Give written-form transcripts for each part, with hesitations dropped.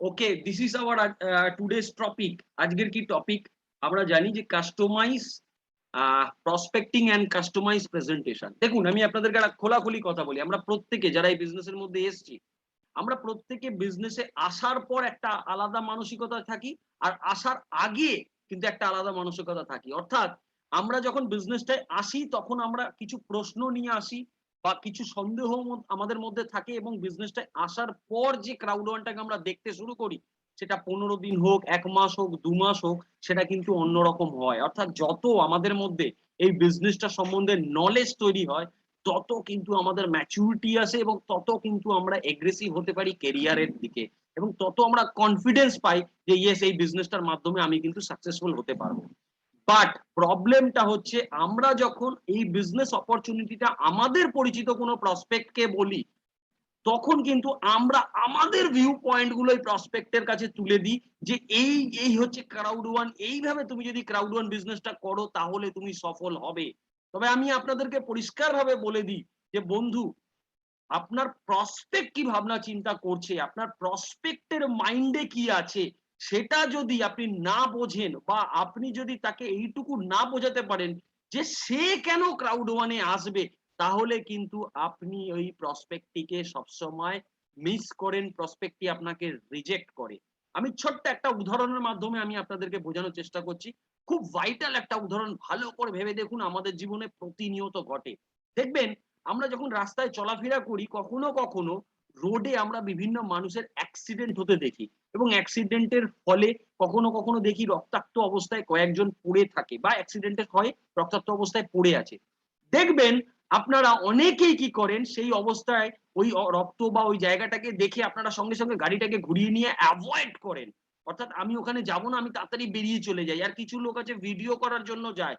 Okay, this is our today's topic. আজকের কি topic? আমরা জানি যে customize prospecting and customize presentation. দেখুন, আমি আপনাদেরকে একটা খোলাখুলি কথা বলি। আমরা প্রত্যেকে যারা এই বিজনেসের মধ্যে এসেছি, আমরা প্রত্যেকে বিজনেসে আসার পর একটা আলাদা মানসিকতা থাকি, আর আসার আগে কিন্তু একটা আলাদা মানসিকতা থাকি। অর্থাৎ আমরা যখন বিজনেসটায় আসি তখন আমরা কিছু প্রশ্ন নিয়ে আসি বা কিছু সন্দেহ আমাদের মধ্যে থাকে, এবং বিজনেসটায় আসার পর যে ক্রাউড ওয়ানটাকে আমরা দেখতে শুরু করি, সেটা 15 দিন হোক, 1 মাস হোক, 2 মাস হোক, সেটা কিন্তু অন্যরকম হয়। অর্থাৎ যত আমাদের মধ্যে এই বিজনেসটা সম্বন্ধে নলেজ তৈরি হয়, তত কিন্তু আমাদের ম্যাচুরিটি আসে, এবং তত কিন্তু আমরা এগ্রেসিভ হতে পারি কেরিয়ারের দিকে, এবং তত আমরা কনফিডেন্স পাই যে ইয়েস, এই বিজনেসটার মাধ্যমে আমি কিন্তু সাকসেসফুল হতে পারবো। বাট প্রবলেমটা হচ্ছে, আমরা যখন এই বিজনেস অপরচুনিটিটা আমাদের পরিচিত কোনো প্রসপেক্টকে বলি, তখন কিন্তু আমরা আমাদের ভিউ পয়েন্ট গুলো এই প্রসপেক্টের কাছে তুলে দিই যে এই এই হচ্ছে ক্রাউড ওয়ান, এইভাবে তুমি যদি ক্রাউড ওয়ান বিজনেসটা করো তাহলে তুমি সফল হবে। তবে আমি আপনাদেরকে পরিষ্কারভাবে বলে দিই যে বন্ধু, আপনার প্রসপেক্ট কি ভাবনা চিন্তা করছে, আপনার প্রসপেক্টের মাইন্ডে কি আছে, সেটা যদি আপনি না বোঝেন, বা আপনি যদি তাকে এইটুকু না বোঝাতে পারেন যে সে কেন ক্রাউড ওয়ানে আসবে, তাহলে কিন্তু আপনি ওই প্রসপেক্টটিকে সবসময় মিস করেন, প্রসপেক্টটি আপনাকে রিজেক্ট করে। আমি ছোট্ট একটা উদাহরণের মাধ্যমে আমি আপনাদেরকে বোঝানোর চেষ্টা করছি। খুব ভাইটাল একটা উদাহরণ, ভালো করে ভেবে দেখুন, আমাদের জীবনে প্রতিনিয়ত ঘটে। দেখবেন, আমরা যখন রাস্তায় চলাফেরা করি, কখনো কখনো রোডে আমরা বিভিন্ন মানুষের অ্যাক্সিডেন্ট হতে দেখি, এবং অ্যাক্সিডেন্টের ফলে কখনো কখনো দেখি রক্তাক্ত অবস্থায় কয়েকজন পড়ে থাকে, বা অ্যাক্সিডেন্টের হয় রক্তাক্ত অবস্থায় পড়ে আছে। দেখবেন, আপনারা অনেকেই কি করেন, সেই অবস্থায় ওই রক্ত বা ওই জায়গাটাকে দেখে আপনারা সঙ্গে সঙ্গে গাড়িটাকে ঘুরিয়ে নিয়ে অ্যাভয়েড করেন। অর্থাৎ আমি ওখানে যাব না, আমি তাড়াতাড়ি বেরিয়ে চলে যাই। আর কিছু লোক আছে ভিডিও করার জন্য যায়,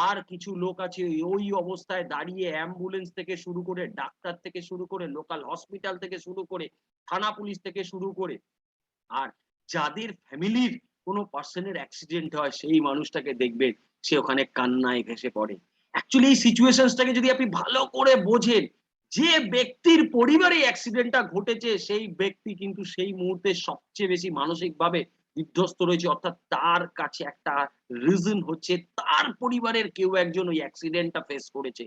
আর কিছু লোক আছে ওই অবস্থায় দাঁড়িয়ে অ্যাম্বুলেন্স থেকে শুরু করে, ডাক্তার থেকে শুরু করে, লোকাল হসপিটাল থেকে শুরু করে, থানা পুলিশ থেকে শুরু করে, আর যাদের ফ্যামিলির কোনো পার্সনের অ্যাক্সিডেন্ট হয়, সেই মানুষটাকে দেখবেন সে ওখানে কান্নায় ভেসে পড়ে। অ্যাকচুয়ালি এই সিচুয়েশনসটাকে যদি আপনি ভালো করে বোঝেন, যে ব্যক্তির পরিবারে অ্যাক্সিডেন্টটা ঘটেছে, সেই ব্যক্তি কিন্তু সেই মুহূর্তে সবচেয়ে বেশি মানসিকভাবে বিধ্বস্ত রয়েছে। অর্থাৎ তার কাছে একটা রিজন হচ্ছে তার পরিবারের কেউ একজন ওই অ্যাক্সিডেন্টটা ফেস করেছে।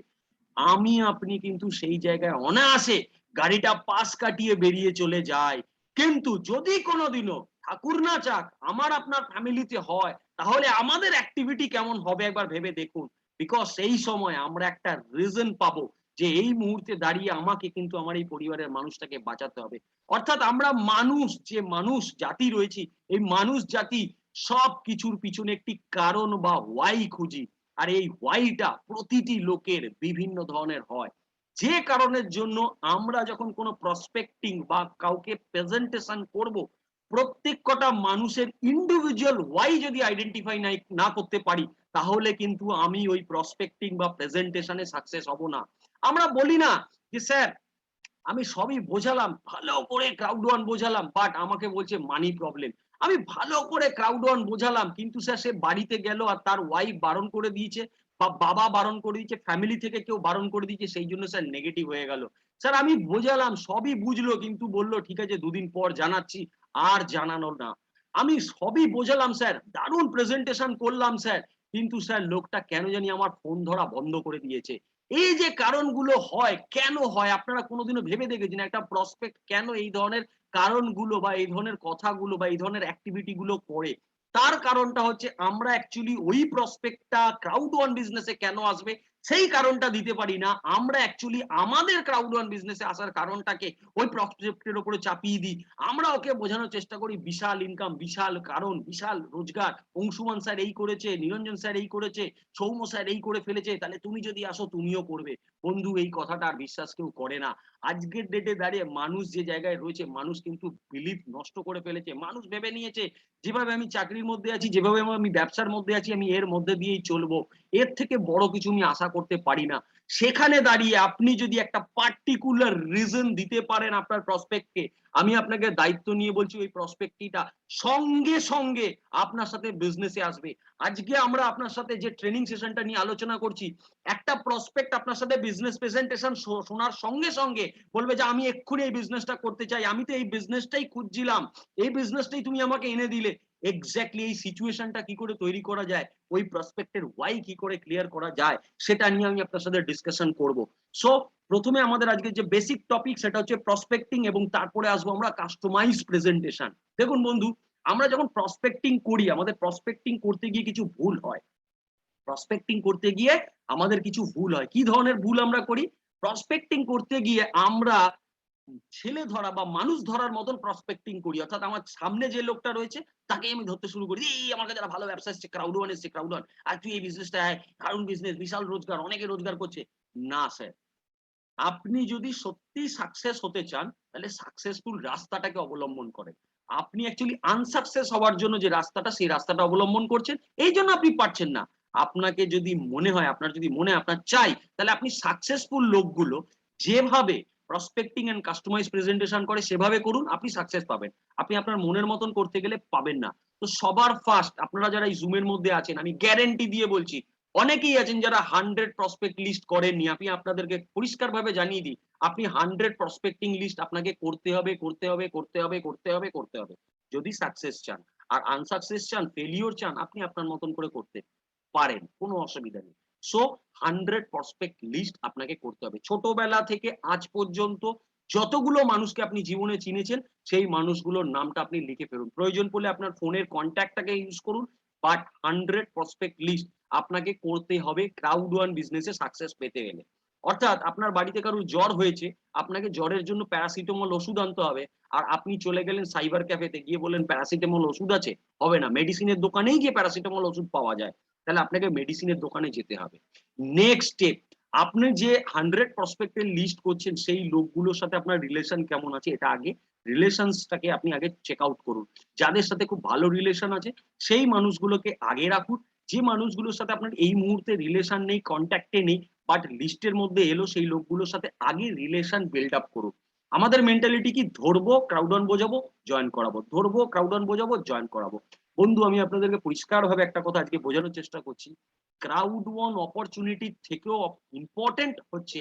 আমি আপনি কিন্তু সেই জায়গায় অনায়াসে গাড়িটা পাশ কাটিয়ে বেরিয়ে চলে যাই। কিন্তু যদি কোনোদিনও ঠাকুর না চাক আমার আপনার ফ্যামিলিতে হয়, তাহলে আমাদের অ্যাক্টিভিটি কেমন হবে একবার ভেবে দেখুন। বিকজ সেই সময় আমরা একটা রিজন পাবো যে এই মুহূর্তে দাঁড়িয়ে আমাকে কিন্তু আমার এই পরিবারের মানুষটাকে বাঁচাতে হবে। অর্থাৎ আমরা মানুষ, যে মানুষ জাতি রয়েছি, এই মানুষ জাতি সব কিছুর পিছনে একটি কারণ বা ওয়াই খুঁজি। আর এই ওয়াইটা প্রতিটি লোকের বিভিন্ন ধরনের হয়, যে কারণের জন্য আমরা যখন কোনো প্রসপেক্টিং বা কাউকে প্রেজেন্টেশন করব, প্রত্যেক কটা মানুষের ইন্ডিভিজুয়াল ওয়াই যদি আইডেন্টিফাই না করতে পারি, তাহলে কিন্তু আমি ওই প্রসপেক্টিং বা প্রেজেন্টেশনে সাকসেস হব না। আমরা বলি না যে স্যার, আমি সবই বোঝালাম, ভালো করে ক্রাউড ওয়ান বোঝালাম, বাট আমাকে বলছে মানি প্রবলেম। আমি ভালো করে ক্রাউড ওয়ান বোঝালাম, কিন্তু স্যার সে বাড়িতে গেল আর তার ওয়াইফ বারণ করে দিয়েছে, বা বাবা বারণ করে দিয়েছে, ফ্যামিলি থেকে কেউ বারণ করে দিয়েছে, সেই জন্য স্যার নেগেটিভ হয়ে গেল। স্যার আমি বোঝালাম, সবই বুঝলো, কিন্তু বললো ঠিক আছে 2 দিন পর জানাচ্ছি, আর জানানো না। আমি সবই বোঝালাম স্যার, দারুণ প্রেজেন্টেশন করলাম স্যার, কিন্তু স্যার লোকটা কেন জানি আমার ফোন ধরা বন্ধ করে দিয়েছে। এই যে কারণগুলো হয়, কেন হয় আপনারা কোনোদিনও ভেবে দেখেছেন একটা প্রসপেক্ট কেন এই ধরনের কারণগুলো বা এই ধরনের কথাগুলো বা এই ধরনের অ্যাক্টিভিটি গুলো করে? তার কারণটা হচ্ছে, আমরা অ্যাকচুয়ালি ওই প্রসপেক্টটা ক্রাউড ওয়ান বিজনেসে কেন আসবে সেই কারণটা দিতে পারি না। আমরা অ্যাকচুয়ালি আমাদের ক্রাউড ওয়ান বিজনেসে আসার কারণটাকে ওই প্রসপেক্টের উপরে চাপিয়ে দিই। আমরা ওকে বোঝানোর চেষ্টা করি বিশাল ইনকাম, বিশাল কারণ, বিশাল রোজগার, অংশুমান স্যার এই করেছে, নিরঞ্জন স্যার এই করেছে, সৌম্য স্যার এই করে ফেলেছে, তাহলে তুমি যদি আসো তুমিও করবে। বন্ধু, এই কথাটা আর বিশ্বাস কেউ করে না। আজকের ডেটে দাঁড়িয়ে মানুষ যে জায়গায় রয়েছে, মানুষ কিন্তু বিলিভ নষ্ট করে ফেলেছে। মানুষ ভেবে নিয়েছে যেভাবে আমি চাকরির মধ্যে আছি, যেভাবে আমি ব্যবসার মধ্যে আছি, আমি এর মধ্যে দিয়েই চলবো, এর থেকে বড় কিছু আমি আশা করতে পারি না। সেখানে দাঁড়িয়ে আপনি যদি একটা পার্টিকুলার রিজন দিতে পারেন আপনার প্রসপেক্টকে, আমি আপনাকে দায়িত্ব নিয়ে বলছি ওই প্রসপেক্টটা সঙ্গে সঙ্গে আপনার সাথে বিজনেসে আসবে। আজকে আমরা আপনার সাথে যে ট্রেনিং সেশনটা নিয়ে আলোচনা করছি, একটা প্রসপেক্ট আপনার সাথে বিজনেস প্রেজেন্টেশন শোনার সঙ্গে সঙ্গে বলবে যে আমি এক্ষুনি এই বিজনেসটা করতে চাই, আমি তো এই বিজনেসটাই খুঁজছিলাম, এই বিজনেসটাই তুমি আমাকে এনে দিলে। এক্স্যাক্টলি এই সিচুয়েশনটা কি করে তৈরি করা যায়, ওই প্রসপেক্টের ওয়াই কি করে ক্লিয়ার করা যায়, সেটা নিয়ে আমি আপনার সাথে ডিসকাশন করব। সো প্রথমে আমাদের আজকে যে বেসিক টপিক সেটা হচ্ছে প্রসপেক্টিং, এবং তারপরে আসবো আমরা কাস্টমাইজ প্রেজেন্টেশন। দেখুন বন্ধু, আমরা যখন প্রসপেক্টিং করি, আমাদের প্রসপেক্টিং করতে গিয়ে কিছু ভুল হয়। প্রসপেক্টিং করতে গিয়ে আমাদের কিছু ভুল হয়। কি ধরনের ভুল আমরা করি? প্রসপেক্টিং করতে গিয়ে আমরা ছেলে ধরা বা মানুষ ধরার মতন প্রসপেক্টিং করি, অর্থাৎ আমার সামনে যে লোকটা রয়েছে তাকে আমি ধরতে শুরু করি, এই আমার কাছে একটা ভালো ব্যবসা এসছে, ক্রাউড ওয়ান এসছে, ক্রাউড ওয়ান, আর তুই এই বিজনেসটা আয়, কারণ বিজনেস বিশাল রোজগার, অনেকে রোজগার করছে। না স্যার, আপনি যদি সত্যি সাকসেস হতে চান তাহলে সাকসেসফুল রাস্তাটাকে অবলম্বন করেন। আপনি অ্যাকচুয়ালি আনসাকসেস হওয়ার জন্য যে রাস্তাটা, সেই রাস্তাটা অবলম্বন করছেন, এই জন্য আপনি পারছেন না। আপনাকে যদি মনে হয়, আপনার যদি মনে হয় আপনার চাই, তাহলে আপনি সাকসেসফুল লোকগুলো যেভাবে প্রসপেক্টিং এন্ড কাস্টমাইজ প্রেজেন্টেশন করে সেভাবে করুন, আপনি সাকসেস পাবেন। আপনি আপনার মনের মতন করতে গেলে পাবেন না। তো সবার ফার্স্ট আপনারা যারা এই জুমের মধ্যে আছেন, আমি গ্যারেন্টি দিয়ে বলছি অনেকেই আছেন যারা 100 প্রসপেক্ট লিস্ট করেননি। আমি আপনাদেরকে পরিষ্কারভাবে জানিয়ে দিই, আপনি 100 প্রসপেক্টিং লিস্ট আপনাকে করতে হবে, করতে হবে, করতে হবে, করতে হবে, করতে হবে, যদি সাকসেস চান। আর আনসাকসেস চান, ফেলিওর চান, আপনি আপনার মতন করে করতে পারেন, কোনো অসুবিধা নেই। সো 100 প্রসপেক্ট লিস্ট আপনাকে করতে হবে। ছোটবেলা থেকে আজ পর্যন্ত যতগুলো মানুষকে আপনি জীবনে চিনেছেন, সেই মানুষগুলোর নামটা আপনি লিখে ফেলুন। প্রয়োজন পড়লে আপনার ফোনের কন্ট্যাক্টটাকে ইউজ করুন, বাট 100 প্রসপেক্ট লিস্ট আপনাকে করতে হবে ক্রাউড ওয়ান বিজনেসে সাকসেস পেতে গেলে। অর্থাৎ আপনার বাড়িতে কারোর জ্বর হয়েছে, আপনাকে জ্বরের জন্য প্যারাসিটামল ওষুধ আনতে হবে, আর আপনি চলে গেলেন সাইবার ক্যাফেতে গিয়ে বললেন প্যারাসিটামল ওষুধ আছে, হবে না, মেডিসিনের দোকানেই গিয়ে প্যারাসিটামল ওষুধ পাওয়া যায়, তাহলে আপনাকে মেডিসিনের দোকানে যেতে হবে। নেক্সট স্টেপ, আপনি যে 100 প্রসপেক্টের লিস্ট করছেন, সেই লোকগুলোর সাথে আপনার রিলেশন কেমন আছে, এটা আগে রিলেশনসটাকে আপনি আগে চেক আউট করুন। যাদের সাথে খুব ভালো রিলেশন আছে সেই মানুষগুলোকে আগে রাখুন। যে মানুষগুলোর সাথে আপনার এই মুহূর্তে রিলেশন নেই, কন্ট্যাক্টে নেই, বাট লিস্টের মধ্যে এলো, সেই লোকগুলোর সাথে আগে রিলেশন বিল্ড আপ করুন। আমাদের মেন্টালিটি কি, ধরবো ক্রাউড অন বোঝাবো জয়েন করাবো, ধরবো ক্রাউড অন বোঝাবো জয়েন করাবো। বন্ধু, আমি আপনাদেরকে পরিষ্কার ভাবে একটা কথা আজকে বোঝানোর চেষ্টা করছি, ক্রাউড ওয়ান অপরচুনিটি থেকেও ইম্পর্টেন্ট হচ্ছে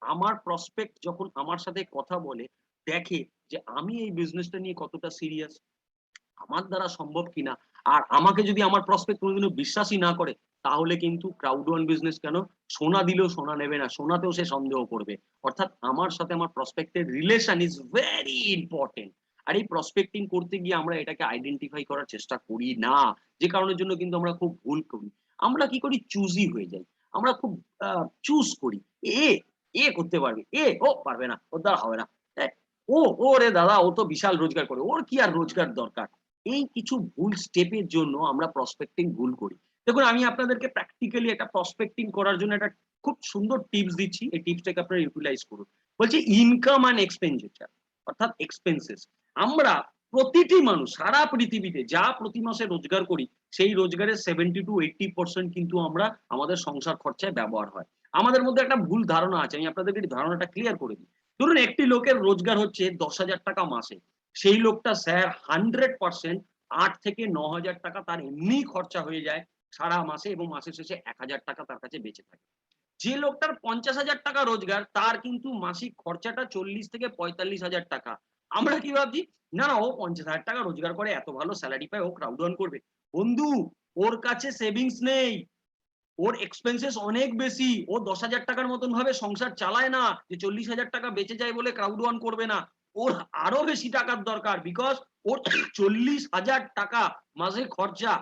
আমার প্রসপেক্ট যখন আমার সাথে কথা বলে, দেখে যে আমি এই বিজনেসটা নিয়ে কতটা সিরিয়াস, আমার দ্বারা সম্ভব কিনা। আর আমাকে যদি আমার প্রসপেক্ট কোনোদিনও বিশ্বাসই না করে, তাহলে কিন্তু ক্রাউড ওয়ান বিজনেস কেন, সোনা দিলেও সোনা নেবে না, সোনাতেও সে সন্দেহ করবে। অর্থাৎ আমার সাথে আমার প্রসপেক্টের রিলেশন ইজ ভেরি ইম্পর্টেন্ট। আর এই প্রসপেক্টিং করতে গিয়ে আমরা এটাকে আইডেন্টিফাই করার চেষ্টা করি না, যে কারণের জন্য কিন্তু আমরা খুব ভুল করি। আমরা কি করি, চুজি হয়ে যাই। আমরা খুব চুজ করি, এ এ করতে পারবে, ও পারবে না, ওর দ্বারা হবে না, ও রে দাদা, ও তো বিশাল রোজগার করে, ওর কি আর রোজগার দরকার। এই কিছু ভুল স্টেপের জন্য আমরা প্রসপেক্টিং ভুল করি। দেখুন, আমি আপনাদেরকে প্র্যাকটিক্যালি একটা প্রসপেক্টিং করার জন্য একটা খুব সুন্দর টিপস দিচ্ছি, এই টিপসটাকে আপনারা ইউটিলাইজ করুন। বলছি ইনকাম অ্যান্ড এক্সপেন্ডিচার, অর্থাৎ এক্সপেন্সেস। আমরা প্রতিটি মানুষ সারা পৃথিবীতে যা প্রতি মাসে রোজগার করি, সেই রোজগারের 70 to 80% কিন্তু আমরা আমাদের সংসার খরচায় ব্যবহার হয়। আমাদের মধ্যে একটা ভুল ধারণা আছে, আমি আপনাদেরকে ধারণাটা ক্লিয়ার করে দিই। ধরুন একটি লোকের রোজগার হচ্ছে 10,000 টাকা মাসে, সেই লোকটা স্যার 100% 8 থেকে 9,000 টাকা তার এমনি খরচা হয়ে যায় সারা মাসে, এবং মাসের শেষে 1,000 টাকা তার কাছে বেঁচে থাকে। যে লোকটার 50,000 টাকা রোজগার, তার কিন্তু মাসিক খরচাটা 40 থেকে 45,000 টাকা। আমরা কি ভাবছি, না না, ও 50,000 টাকা রোজগার করে, এত ভালো স্যালারি পায়, ও ক্রাউড অন করবে। বন্ধু, ওর কাছে সেভিংস নেই, ওর এক্সপেন্সেস অনেক বেশি, ও 10,000 টাকার মতন ভাবে সংসার চালায় না যে 40,000 টাকা বেঁচে যায় বলে ক্রাউড ওয়ান করবে না। ওর আরো বেশি টাকার দরকার, বিকজ ওর 40,000 টাকা মাসে খরচা।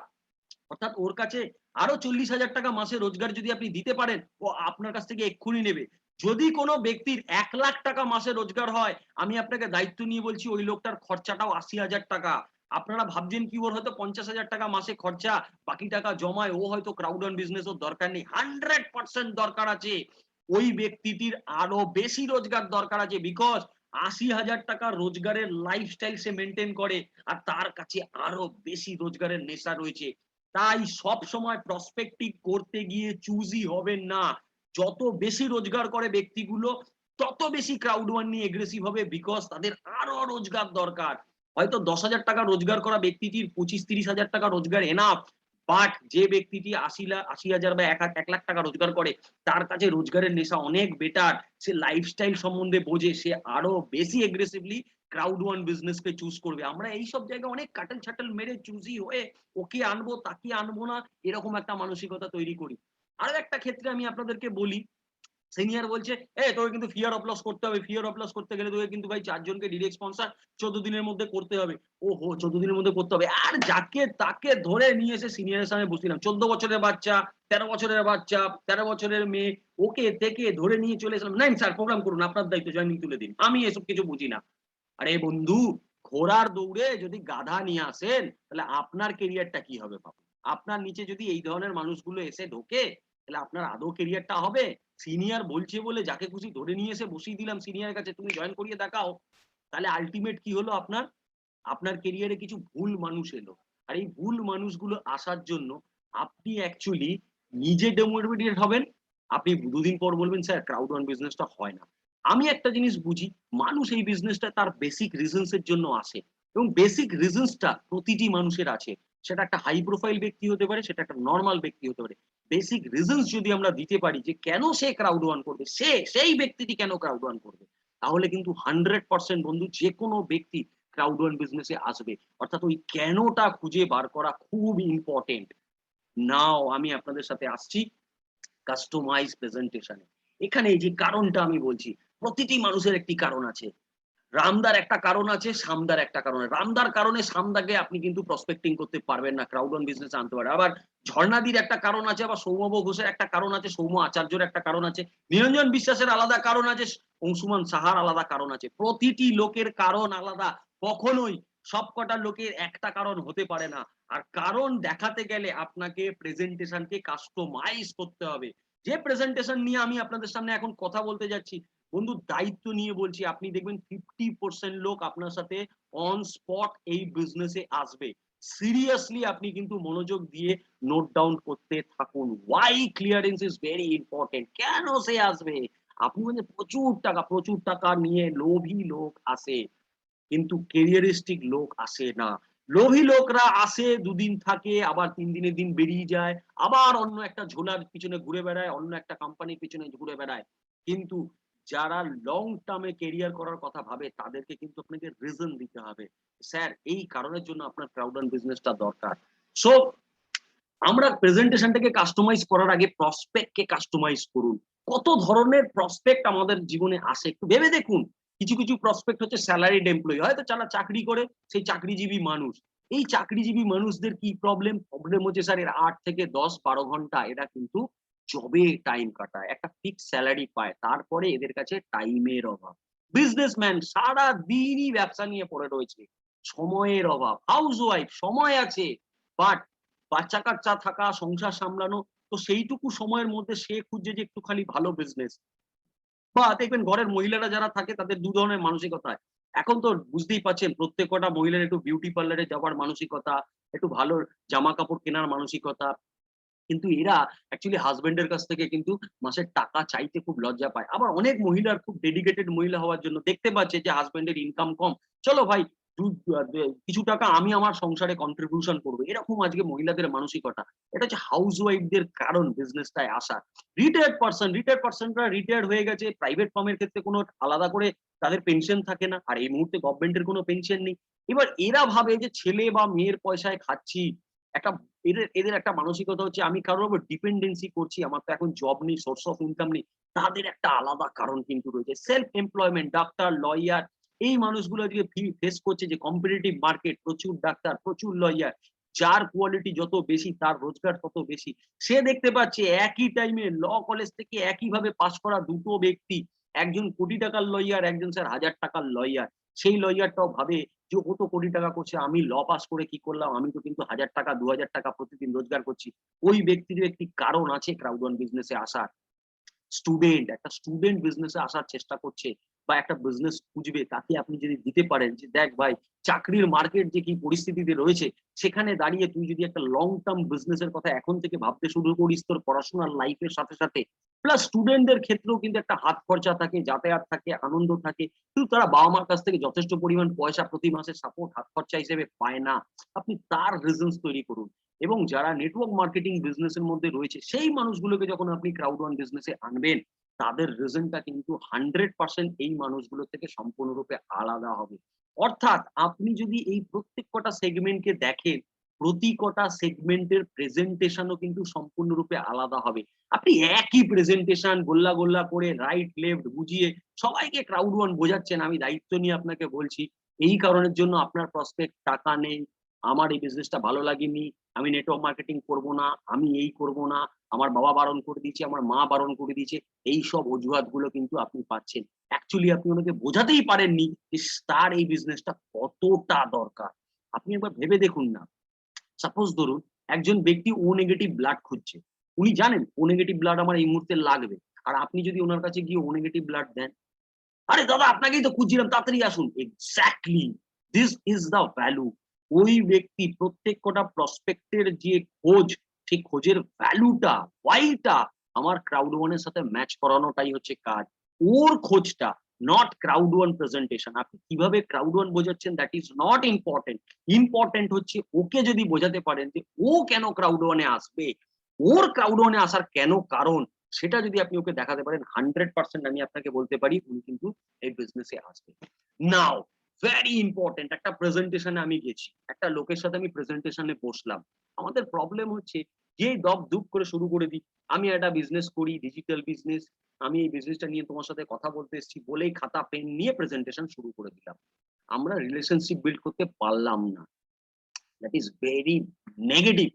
অর্থাৎ ওর কাছে আরো 40,000 টাকা মাসে রোজগার যদি আপনি দিতে পারেন, ও আপনার কাছ থেকে এক্ষুনি নেবে। যদি কোনো ব্যক্তির 1,00,000 টাকা মাসে রোজগার হয়, আমি আপনাকে দায়িত্ব নিয়ে বলছি ওই লোকটার খরচাটাও 80,000 টাকা। আপনারা ভাবছেন কি ওর হয়তো 50,000 টাকা মাসে খরচা, বাকি টাকা জমায়, ও হয়তো ক্রাউড অন বিজনেস ওর দরকার নেই। 100% দরকার আছে। ওই ব্যক্তিটির আরো বেশি রোজগার দরকার আছে, বিকজ 80,000 টাকা রোজগারের লাইফস্টাইল সে মেনটেন করে, আর তার কাছে আরো বেশি রোজগারের নেশা রয়েছে। তাই সব সময় প্রসপেক্টিং করতে গিয়ে চুজি হবেন না। যত বেশি রোজগার করে ব্যক্তিগুলো তত বেশি ক্রাউড ওয়ান নিয়ে এগ্রেসিভ হবে, বিকজ তাদের আরো রোজগার দরকার। হয়তো 10,000 টাকা রোজগার করা ব্যক্তিটির 25-30,000 টাকা রোজগার এনাফ, বাট যে ব্যক্তিটি 80,000 বা 1 লাখ টাকা রোজগার করে তার কাছে রোজগারের নেশা অনেক বেটার, সে লাইফস্টাইল সম্বন্ধে বোঝে, সে আরো বেশি এগ্রেসিভলি ক্রাউড ওয়ান বিজনেস কে চুজ করবে। আমরা এই সব জায়গায় অনেক কাটেল ছাটেল মেরে চুজি হয়ে ওকে আনবো তাকে আনবো না, এরকম একটা মানসিকতা তৈরি করি। আরো একটা ক্ষেত্রে আমি আপনাদেরকে বলি, সিনিয়র বলছে তোকে কিন্তু ফিয়ার অফ লস করতে হবে, ফিয়ার অফ লস করতে গেলে তোকে কিন্তু ভাই 4 জনকে ডিরেক্ট স্পন্সর 14 দিনের মধ্যে করতে হবে। ওহো, 14 দিনের মধ্যে করতে হবে, আর যাকে তাকে ধরে নিয়ে এসে সিনিয়রের সামনে বসিলাম, 14 বছরের বাচ্চা, 13 বছরের বাচ্চা, 13 বছরের মেয়ে, ওকে থেকে ধরে নিয়ে চলে এসলাম, নাই স্যার প্রোগ্রাম করুন, আপনার দায়িত্ব, জয়েনিং তুলে দিন, আমি এসব কিছু বুঝি না। আরে বন্ধু, ঘোড়ার দৌড়ে যদি গাধা নিয়ে আসেন তাহলে আপনার কেরিয়ারটা কি হবে বাবু? আপনার নিচে যদি এই ধরনের মানুষগুলো এসে ঢোকে তাহলে আপনার আদৌ কেরিয়ারটা হবে? সিনিয়র বলছে বলে যাকে খুশি ধরে নিয়ে এসে বসিয়ে দিলাম সিনিয়রের কাছে, তুমি জয়েন করিয়ে দেখাও, তাহলে আলটিমেট কি হলো? আপনার আপনার কেরিয়ারে কিছু ভুল মানুষ এলো। আর এই ভুল মানুষগুলো আসার জন্য আপনি অ্যাকচুয়ালি নিজে ডেমোটিভেটেড হবেন। আপনি 2 দিন পর বলবেন স্যার ক্রাউড ওয়ান বিজনেসটা হয় না। আমি একটা জিনিস বুঝি, মানুষ এই বিজনেসটা তার বেসিক রিজনস এর জন্য আসে, এবং বেসিক রিজনসটা প্রতিটি মানুষের আছে। সেটা একটা হাই প্রোফাইল ব্যক্তি হতে পারে, সেটা একটা নরমাল ব্যক্তি হতে পারে। বেসিক রিজনস যদি আমরা দিতে পারি যে কেন সে ক্রাউড ওয়ান করবে, সেই ব্যক্তিটি কেন ক্রাউড ওয়ান করবে, তাহলে কিন্তু 100% বন্ধু যে কোনো ব্যক্তি ক্রাউড ওয়ান বিজনেসে আসবে। অর্থাৎ ওই কেনটা খুঁজে বার করা খুব ইম্পর্টেন্ট। নাও আমি আপনাদের সাথে আসছি কাস্টমাইজ প্রেজেন্টেশনে। এখানে এই যে কারণটা আমি বলছি, প্রতিটি মানুষের একটি কারণ আছে। রামদার একটা কারণ আছে, সামদার একটা কারণ আছে। রামদার কারণে সামদাকে আপনি কিন্তু প্রসপেক্টিং করতে পারবেন না, ক্রাউড ওয়ান বিজনেস আনতে পারে। আবার ঝর্ণাদির একটা কারণ আছে, আবার সৌম্য ঘোষের একটা কারণ আছে, সৌম্য আচার্যের একটা কারণ আছে, নিরঞ্জন বিশ্বাসের আলাদা কারণ আছে, অংশুমান সাহার আলাদা কারণ আছে। প্রতিটি লোকের কারণ আলাদা, কখনোই সবকটা লোকের একটা কারণ হতে পারে না। আর কারণ দেখাতে গেলে আপনাকে প্রেজেন্টেশনকে কাস্টমাইজ করতে হবে। যে প্রেজেন্টেশন নিয়ে আমি আপনাদের সামনে এখন কথা বলতে যাচ্ছি, বন্ধু দায়িত্ব নিয়ে বলছি, আপনি দেখবেন 50% লোক আপনার সাথে অন স্পট এই বিজনেসে আসবে। সিরিয়াসলি আপনি কিন্তু মনোযোগ দিয়ে নোট ডাউন করতে থাকুন। Why clearance is very important, কেন সে আসবে? আপনি মানে প্রচুর টাকা নিয়ে লোভী লোক আসে, কিন্তু কেরিয়ারিস্টিক লোক আসে না। লোভী লোকরা আসে, 2 দিন থাকে, আবার 3 দিনের দিন বেরিয়ে যায়, আবার অন্য একটা ঝোলার পিছনে ঘুরে বেড়ায়, অন্য একটা কোম্পানির পিছনে ঘুরে বেড়ায়। কিন্তু যারা লং টার্মে কেরিয়ার করার কথা ভাবে তাদেরকে কিন্তু আপনাকে রিজন দিতে হবে, স্যার এই কারণের জন্য আপনার ক্রাউড অন বিজনেসটা দরকার। সো আমরা প্রেজেন্টেশনটাকে কাস্টমাইজ করার আগে প্রসপেক্ট কে কাস্টমাইজ করুন। কত ধরনের প্রসপেক্ট আমাদের জীবনে আসে একটু ভেবে দেখুন। কিছু কিছু প্রসপেক্ট হচ্ছে স্যালারিড এমপ্লয়ি, হয়তো যারা চাকরি করে, সেই চাকরিজীবী মানুষ। এই চাকরিজীবী মানুষদের কি প্রবলেম? প্রবলেম হচ্ছে স্যার এর 8 থেকে 10-12 ঘন্টা এরা কিন্তু জবে টাইম কাটায়, একটা ফিক্স স্যালারি পায়, তারপরে এদের কাছে টাইমের অভাব। বিজনেসম্যান সারা দিনই ব্যবসা নিয়ে পড়ে রয়েছে, সময়ের অভাব। হাউস ওয়াইফ সময় আছে, বাট বাচ্চা কাচ্চা থাকা, সংসার সামলানো, তো সেইটুকু সময়ের মধ্যে সে খুঁজছে যে একটুখানি ভালো বিজনেস। বা দেখবেন ঘরের মহিলারা যারা থাকে তাদের 2 ধরনের মানসিকতা হয়। এখন তো বুঝতেই পারছেন প্রত্যেক কটা মহিলার একটু বিউটি পার্লারে যাওয়ার মানসিকতা, একটু ভালো জামা কাপড় কেনার মানসিকতা। কিন্তু এরা অ্যাকচুয়ালি হাসব্যান্ড এর কাছ থেকে কিন্তু মাসের টাকা চাইতে খুব লজ্জা পায়। আবার অনেক মহিলার খুব ডেডিকেটেড মহিলা হওয়ার জন্য দেখতে পাচ্ছে যে হাসব্যান্ড এর ইনকাম কম, চলো ভাই দু আ দে কিছু টাকা আমি আমার সংসারে কন্ট্রিবিউশন করব। এরকম আজকে মহিলাদের মানসিকতা। এটা হচ্ছে হাউসওয়াইফদের কারণ বিজনেসটায় আসা। রিটায়ার্ড পারসনরা রিটায়ার্ড হয়ে গেছে। প্রাইভেট ফার্মের ক্ষেত্রে কোনো আলাদা করে তাদের পেনশন থাকে না। আর এই মুহূর্তে গভর্নমেন্টের কোনো পেনশন নেই। এবার এরা ভাবে যে ছেলে বা মেয়ের পয়সায় খাচ্ছি। একটা এদের এদের একটা মানসিকতা হচ্ছে আমি কারোর উপর ডিপেন্ডেন্সি করছি, আমার তো এখন জব নেই, সোর্স অফ ইনকাম নেই। তাদের একটা আলাদা কারণ কিন্তু রয়েছে। সেলফ এমপ্লয়মেন্ট, ডাক্তার, লয়ার, এই মানুষগুলো আজকে ফেস করছে যে কম্পিটিটিভ মার্কেট, প্রচুর ডাক্তার, প্রচুর লয়ার। যার কোয়ালিটি যত বেশি তার রোজগার তত বেশি। সে দেখতে পাচ্ছে একই টাইমে ল কলেজ থেকে একইভাবে পাস করা 2টো ব্যক্তি, একজন কোটি টাকার লয়ার, একজন স্যার 1000 টাকার লয়ার। সেই লয়ারটাও ভাবে যে ও তো কোটি টাকা করছে, আমি ল পাস করে কি করলাম? আমি তো কিন্তু 1000 টাকা 2000 টাকা প্রতিদিন রোজগার করছি। ওই ব্যক্তিরও একটি কারণ আছে ক্রাউড ওয়ান বিজনেসে আসার। একটা স্টুডেন্ট বিজনেসে আসার চেষ্টা করছে বা একটা বিজনেস খুঁজবে, তাকে আপনি যদি দিতে পারেন যে দেখ ভাই চাকরির মার্কেট যে কি পরিস্থিতিতে রয়েছে, সেখানে দাঁড়িয়ে তুই যদি একটা লং টার্ম বিজনেস এর কথা এখন থেকে ভাবতে শুরু করিস তোর পড়াশোনার লাইফের সাথে সাথে, প্লাস স্টুডেন্টদের ক্ষেত্রেও কিন্তু একটা হাত খরচা থাকে, যাতায়াত থাকে, আনন্দ থাকে, কিন্তু তারা বাবা মার কাছ থেকে যথেষ্ট পরিমাণ পয়সা প্রতি মাসে সাপোর্ট হাত খরচা হিসেবে পায় না। আপনি তার রিজনস তৈরি করুন, এবং যারা নেটওয়ার্ক মার্কেটিং বিজনেস এর মধ্যে রয়েছে সেই মানুষগুলোকে যখন আপনি ক্রাউড ওয়ান বিজনেসে আনবেন, তাদের রিজনটা কিন্তু 100% এই মানুষগুলো থেকে সম্পূর্ণরূপে আলাদা হবে। অর্থাৎ আপনি যদি এই প্রত্যেক কটা সেগমেন্টকে দেখেন, প্রতি কটা সেগমেন্টের প্রেজেন্টেশনও কিন্তু সম্পূর্ণরূপে আলাদা হবে। আপনি একই প্রেজেন্টেশন গোল্লা গোল্লা করে রাইট লেফট বুঝিয়ে সবাইকে ক্রাউড ওয়ান বোঝাচ্ছেন, আমি দায়িত্ব নিয়ে আপনাকে বলছি এই কারণের জন্য আপনার প্রসপেক্ট টাকা নেই, আমার এই বিজনেসটা ভালো লাগেনি, আমি নেটওয়ার্ক মার্কেটিং করব না, আমি এই করব না, আমার বাবা বারণ করে দিয়েছে, আমার মা বারণ করে দিয়েছে, এই সব অজুহাতগুলো কিন্তু আপনি পাচ্ছেন। অ্যাকচুয়ালি আপনি ওনাকে বোঝাতেই পারেননি যে তার এই বিজনেসটা কতটা দরকার। আপনি একবার ভেবে দেখুন না, সাপোজ ধরুন একজন ব্যক্তি ও নেগেটিভ ব্লাড খুঁজছে, উনি জানেন ও নেগেটিভ ব্লাড আমার এই মুহূর্তে লাগবে, আর আপনি যদি ওনার কাছে গিয়ে ও নেগেটিভ ব্লাড দেন, আরে দাদা আপনাকেই তো খুঁজছিলাম, তাড়াতাড়ি আসুন, exactly this is the value. ওই ব্যক্তি প্রত্যেক কটা প্রসপেক্টের যে খোঁজ, সেই খোঁজের ভ্যালুটা, ওয়াইটা আমার ক্রাউড ওয়ানের সাথে ম্যাচ করানোটাই হচ্ছে কাজ। ওর খোঁজটা, নট ক্রাউড ওয়ান প্রেজেন্টেশন। আপনি কিভাবে ক্রাউড ওয়ান বোঝাচ্ছেন that is not important. Important হচ্ছে ওকে যদি বোঝাতে পারেন যে ও কেন ক্রাউড ওয়ানে আসবে, ওর ক্রাউড ওয়ানে আসার কেন কারণ, সেটা যদি আপনি ওকে দেখাতে পারেন, 100% আমি আপনাকে বলতে পারি উনি কিন্তু এই বিজনেসে আসবে। নাও ভেরি ইম্পর্টেন্ট, একটা প্রেজেন্টেশনে আমি গেছি, একটা লোকের সাথে আমি প্রেজেন্টেশনে বসলাম। আমাদের প্রবলেম হচ্ছে যে দপ দুপ করে শুরু করে দিই, আমি একটা বিজনেস করি, ডিজিটাল বিজনেস, আমি এই বিজনেসটা নিয়ে তোমার সাথে কথা বলতে এসেছি বলেই খাতা পেন নিয়ে প্রেজেন্টেশন শুরু করে দিলাম। আমরা রিলেশনশিপ বিল্ড করতে পারলাম না। That is very negative.